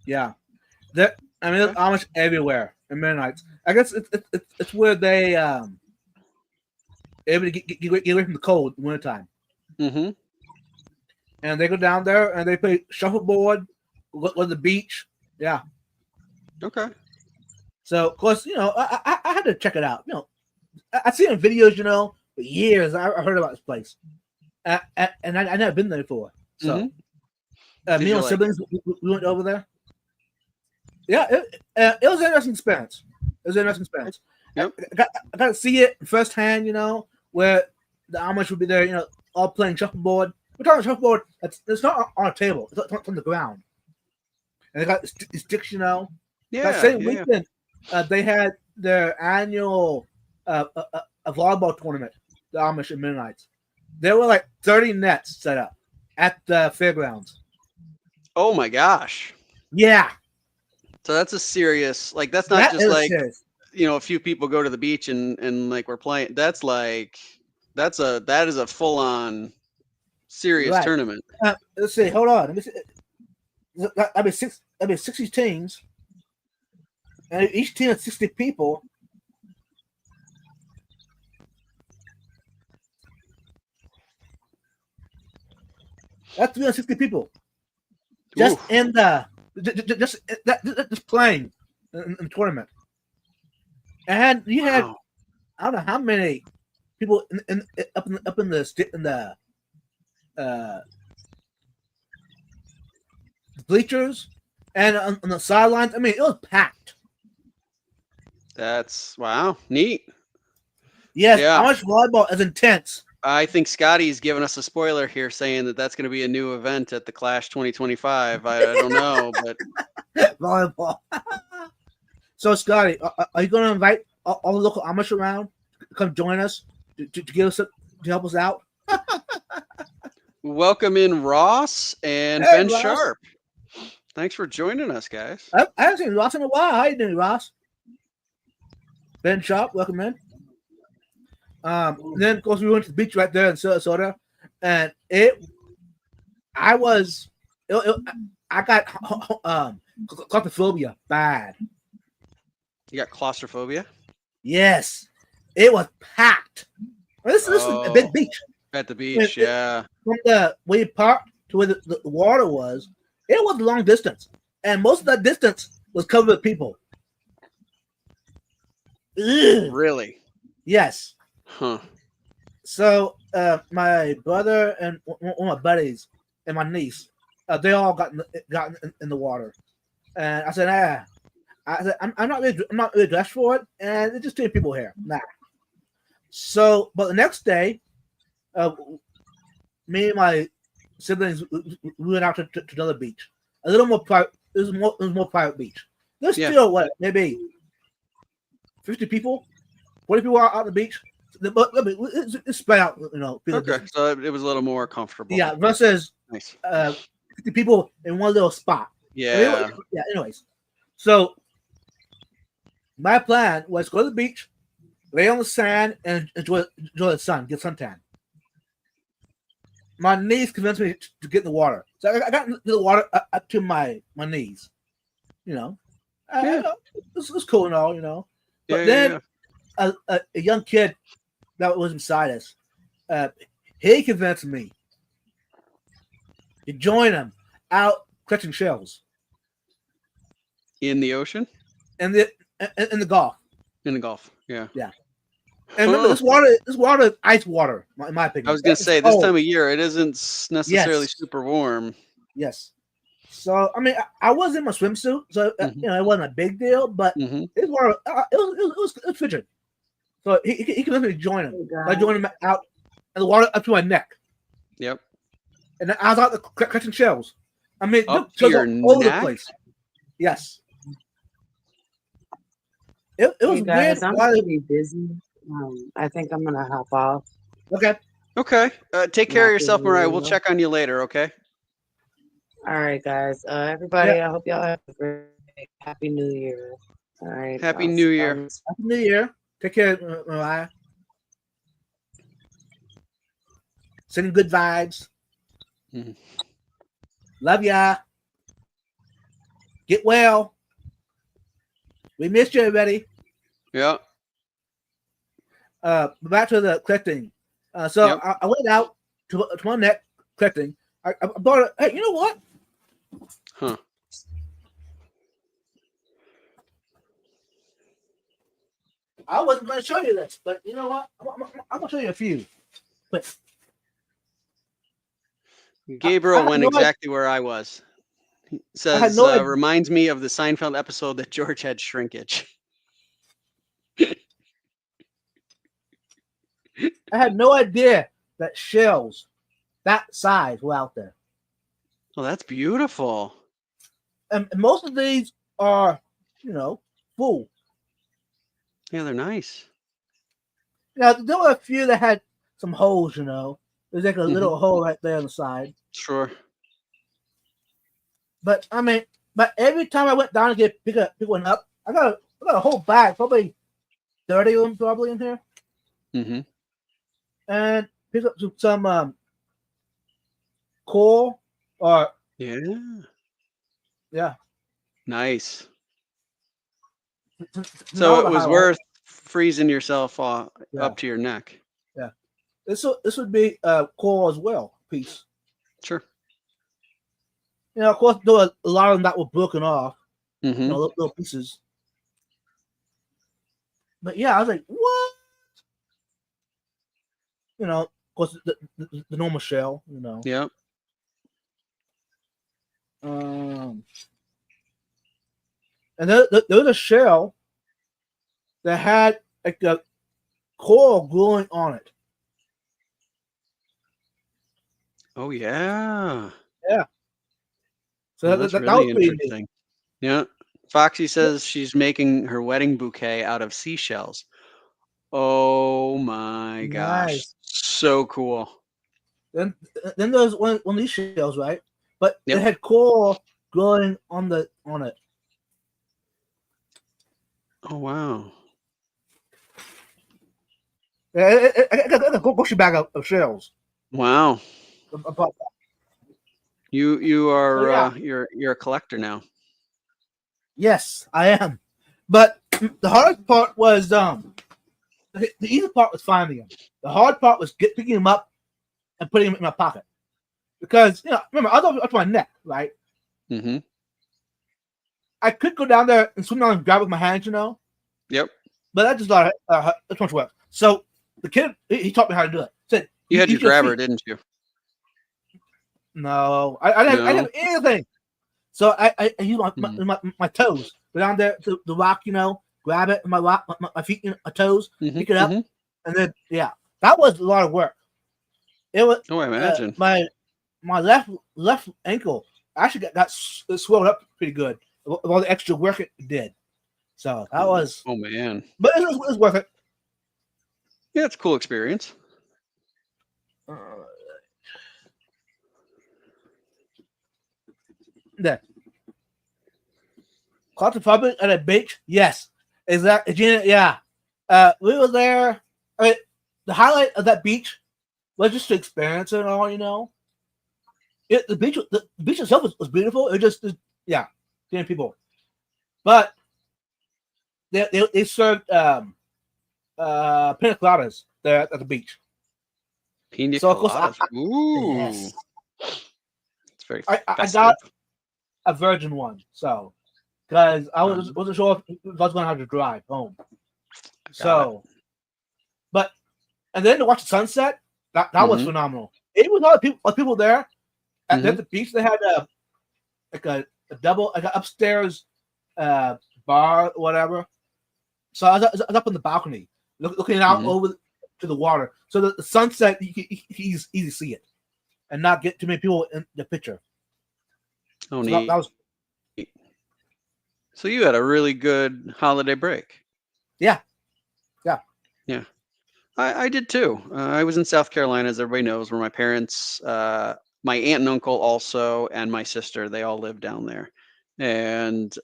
Yeah, there's Amish everywhere and Mennonites. I guess it's where they able to get away from the cold in wintertime. Mm-hmm. And they go down there and they play shuffleboard, go to the beach. Yeah. Okay. So of course, I had to check it out. I've seen it in videos, for years. I heard about this place, and I never been there before. So me and my siblings, we went over there. Yeah, it was an interesting experience. Yep. I got to see it firsthand, where the Amish would be there, all playing shuffleboard. We're talking shuffleboard. It's not on a table. It's on the ground. And they got sticks, Yeah. That same weekend, they had their annual a volleyball tournament, the Amish and Mennonites. There were like 30 nets set up at the fairgrounds. Oh my gosh. Yeah. So that's a serious, like, that's not just like, serious. a few people go to the beach and like we're playing. That's like, that is a full on serious Right. tournament. Let's see. Hold on. Let me see. That'd be 60 teams, and each team has 60 people. That's 360 people just Oof. in the just playing in the tournament. And you had Wow. I don't know how many people up in the bleachers and on the sidelines. I mean, it was packed. That's wow. Neat. Yes, Yeah. how much volleyball is intense. I think Scotty's giving us a spoiler here saying that that's going to be a new event at the Clash 2025. I don't know, but Volleyball. So, Scotty, are you going to invite all the local Amish around to come join us to give us to help us out? welcome in Ross and Hey, Ben Ross. Sharp. Thanks for joining us, guys. I haven't seen Ross in a while. How you doing, Ross? Ben Sharp, welcome in. Then of course we went to the beach right there in Sarasota, and I got claustrophobia bad. You got claustrophobia Yes, it was packed. This is a big beach. at the beach. Yeah. From the way you parked to where the water was, it was a long distance, and most of that distance was covered with people. Ugh. Really? Yes. Huh. So my brother and one of my buddies and my niece, they all got in the water, and I said, I'm not really dressed for it, and it's just 2 people here. Nah. So, but the next day, me and my siblings we went out to another beach, a little more private. It was more private beach. There's still maybe 50 people, 40 people out on the beach. It's spread out, Okay, so it was a little more comfortable. Yeah, versus Nice. 50 people in one little spot. Yeah. Yeah. Anyways, so my plan was go to the beach, lay on the sand, and enjoy the sun, get suntan. my knees convinced me to get in the water. So I got into the water up to my knees. You know, it's cool and all. You know, but then a young kid that was beside us, he convinced me to join him out catching shells In the ocean? in the Gulf. In the Gulf. Yeah. And remember, this water is ice water, in my opinion. I was going to say, this time of year, it isn't necessarily super warm. Yes. So, I mean, I was in my swimsuit, so, you know, it wasn't a big deal, but it was frigid. So, he convinced me to join him. Oh, I joined him out in the water up to my neck. Yep. And I was out catching shells. I mean, Up to shells your all over the neck? place. Yes. It was Hey guys, weird. I'm pretty busy. I think I'm gonna hop off. Okay. Okay. Take care of Not yourself, busy, Mariah. you We'll know. check on you later, okay? All right, guys. Everybody, I hope y'all have a great Happy New Year. All right. Happy New Year. Happy New Year. Take care, Mariah. Sending good vibes. Mhm. Love ya. Get well. We missed you, everybody. Yeah. Back to the collecting. So Yep. I went out to my neck collecting. I bought it. Hey, you know what? Huh. I wasn't going to show you this, but you know what? I'm going to show you a few. But Gabriel had went no exactly where I was. He says, no idea. reminds me of the Seinfeld episode that George had shrinkage. I had no idea that shells that size were out there. Oh, that's beautiful. And most of these are, you know, full. Yeah, they're nice. Now, there were a few that had some holes, you know. There's like a little hole right there on the side. Sure. But I mean, but every time I went down to pick one up, I got a whole bag, probably 30 of them probably in here. Mm-hmm. And pick up some coal or Yeah. Nice. Not So it the was highlight. worth freezing yourself Yeah. up to your neck. This would be coal as well, piece. Sure. You know, of course, there were a lot of them that were broken off, Mm-hmm. you know, little pieces. But yeah, I was like, what? You know, of course, the normal shell, you know. Yep. And there was a shell that had like a coral growing on it. Oh yeah. So Oh, that that's was really pretty neat. interesting. Yeah. Foxy says she's making her wedding bouquet out of seashells. Oh my gosh. Nice. So cool. Then there's one of these shells, right? But Yep. it had coral growing on it. Oh wow. I got a grocery bag of shells. Wow. About that. You are So, yeah. you're a collector now. Yes, I am. But the hardest part was the easy part was finding them. The hard part was picking them up and putting them in my pocket. Because, you know, remember, I was up to my neck, right? Mm-hmm. I could go down there and swim down and grab it with my hands, you know? Yep. But that's just not that's much work. So the kid, he taught me how to do it. Said, You had use your grabber, feet. didn't you? No, I didn't have anything. So I use my toes. Go down there to the rock, you know, grab it with my feet, my toes, pick it up, and then that was a lot of work. It was. Oh, I imagine. My left ankle actually got swelled up pretty good with all the extra work it did. So that was. Oh man. But it was worth it. Yeah, it's a cool experience. There. Claustrophobic at a beach? Yes. Exactly. Gina, yeah. We were there. I mean, the highlight of that beach but just to experience it and all, you know. The beach itself was beautiful. It just yeah, getting people, but they served pina coladas there at the beach. Pina So of course, coladas. Ooh, yes, it's very I festive. got a virgin one, so because I Um, wasn't sure if I was going to have to drive home. got So, but and then to watch the sunset, that was Mhm. phenomenal. It was a lot of people there at Mhm. the beach. They had like a double, like an upstairs bar, whatever. So I was up on the balcony, looking out Mhm. over to the water. So the sunset, you can easy see it, and not get too many people in the picture. Oh, So neat. that was So you had a really good holiday break. yeah. Yeah, I did too. I was in South Carolina, as everybody knows, where my parents, my aunt and uncle also, and my sister, they all live down there. And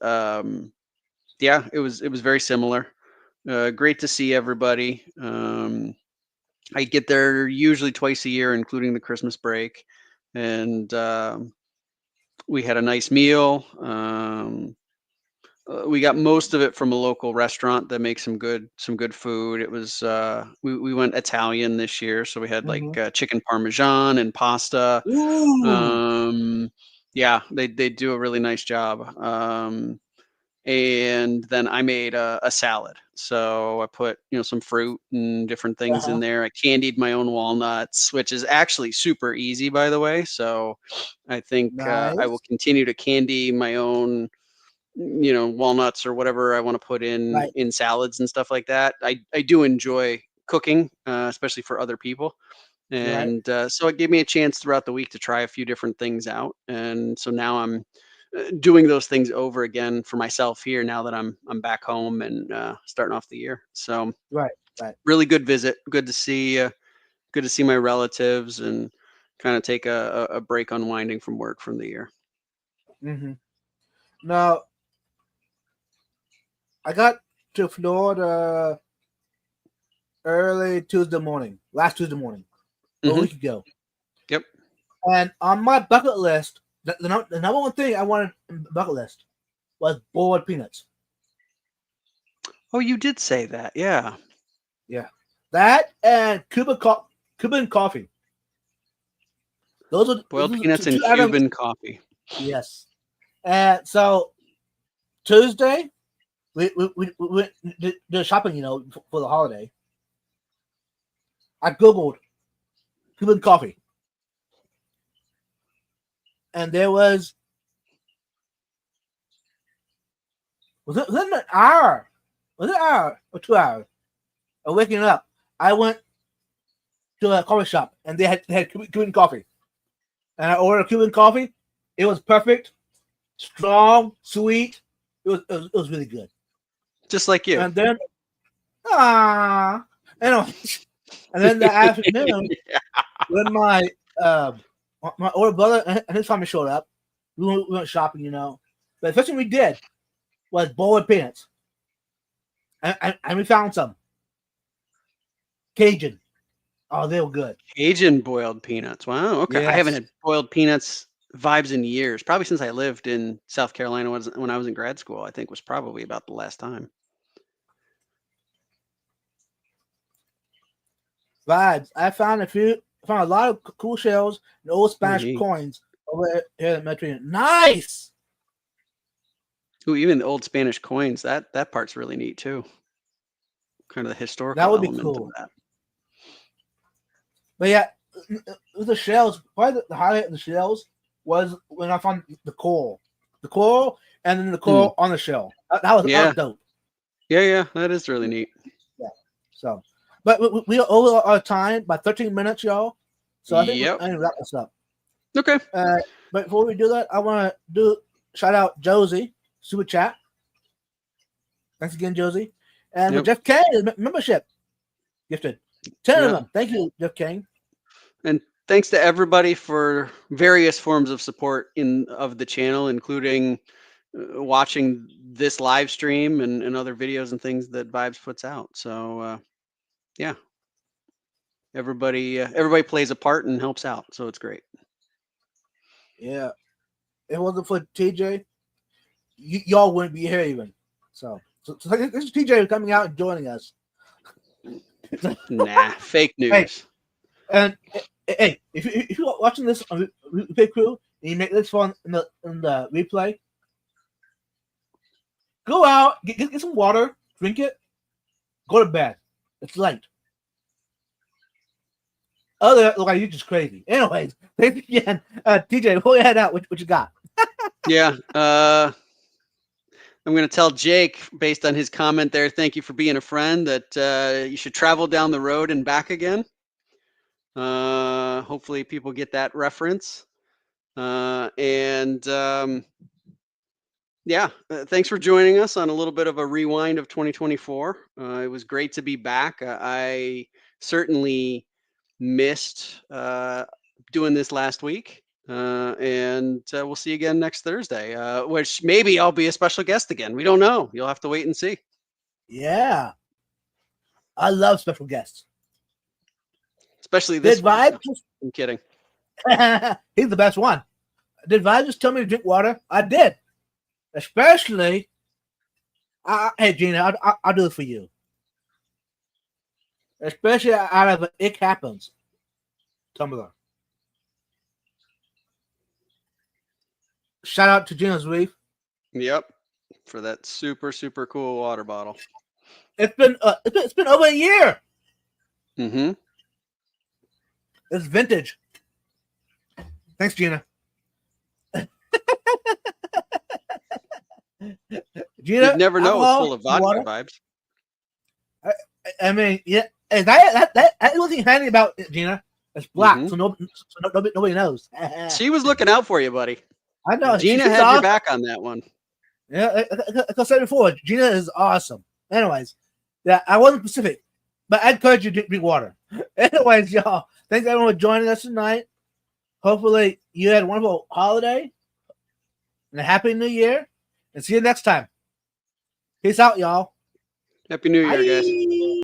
yeah, it was very similar. Great to see everybody. I get there usually twice a year, including the Christmas break, and we had a nice meal. We got most of it from a local restaurant that makes some good food. It was we went Italian this year, so we had like Mhm. chicken parmesan and pasta. Ooh. Yeah, they do a really nice job. And then I made a salad. So I put some fruit and different things in Uh-huh. there. I candied my own walnuts, which is actually super easy, by the way. So I think I will Nice. continue to candy my own walnuts or whatever I want to put Right. in salads and stuff like that. I do enjoy cooking, especially for other people. Right. And so it gave me a chance throughout the week to try a few different things out. And so now I'm doing those things over again for myself here now that I'm back home and starting off the year. So Right. Right. really good visit. Good to see my relatives and kind of take a break unwinding from work from the year. Mm-hmm. Now I got to Florida early Tuesday morning, last Tuesday morning, a Hmm. week ago. Yep. And on my bucket list, the number one thing I wanted on the bucket list was boiled peanuts. Oh, you did say that. Yeah. Yeah, that and Cuban coffee. Those are Boiled two, peanuts and two items. Cuban coffee. Yes. And so Tuesday, we went did shopping, for the holiday. I googled Cuban coffee, and there was it within an hour, was it an hour or 2 hours of waking up? I went to a coffee shop, and they had Cuban coffee, and I ordered Cuban coffee. It was perfect, strong, sweet. It was really good. Just like you. And then anyway, and then the afternoon when my older brother and his family showed up, we went shopping, But the first thing we did was boiled peanuts, and we found some Cajun. Oh, they were good. Cajun boiled peanuts. Wow. Okay. I haven't Yes, had boiled peanuts vibes in years. Probably since I lived in South Carolina when I was in grad school. I think was probably about the last time. vibes. I found a lot of cool shells and old Oh, Spanish neat. coins over here in Mediterranean. Nice. Ooh, even the old Spanish coins. That part's really neat too. Kind of the That historical would be element of cool. that. But yeah, with the shells, probably the highlight of the shells was when I found the coral, and then the coral on the shell. That Yeah. was dope. Yeah. That is really neat. Yeah. So, but we are over our time by 13 minutes, y'all. So I think Yep. I need to wrap this up. Okay. But before we do that, I want to shout out Josie super chat. Thanks again, Josie, and with Jeff Kane membership gifted 10 of them. Thank you, Jeff Kane. And thanks to everybody for various forms of support of the channel, including watching this live stream and other videos and things that Vibes puts out. So yeah. everybody plays a part and helps out, so it's great. Yeah. If it wasn't for TJ, y'all wouldn't be here even. So this is TJ coming out and joining us. Nah, fake news. And hey, if you're watching this on Replay Crew and you make this fun in the replay, go out, get some water, drink it, go to bed. It's late. Other than that, look like you're just crazy. Anyways, thanks again. TJ, before you head out, what you got? Yeah. I'm going to tell Jake, based on his comment there, thank you for being a friend, that you should travel down the road and back again. Hopefully people get that reference. Yeah, thanks for joining us on a little bit of a rewind of 2024. It was great to be back. I certainly missed doing this last week. And we'll see you again next Thursday, which maybe I'll be a special guest again. We don't know. You'll have to wait and see. Yeah. I love special guests. Especially this Did one. Vibe I'm kidding. He's the best one. Did Vibe just tell me to drink water? I did. Especially, hey Gina, I'll do it for you. Especially out of It Happens Tumblr. Shout out to Gina's Reef. Yep, for that super cool water bottle. It's been over a year. Mm-hmm. It's vintage. Thanks, Gina. Gina, You'd never know it's full of vodka water. vibes. I mean, yeah, and that wasn't handy about it, Gina. It's black, so nobody knows. She was looking out for you, buddy. I know. Gina she's had awesome. your back on that one. Yeah, like I said before, Gina is awesome. Anyways, yeah, I wasn't specific, but I encourage you to drink water. Anyways, y'all, thanks everyone for joining us tonight. Hopefully, you had a wonderful holiday and a happy new year. And see you next time. Peace out, y'all. Happy New Year, guys. Bye.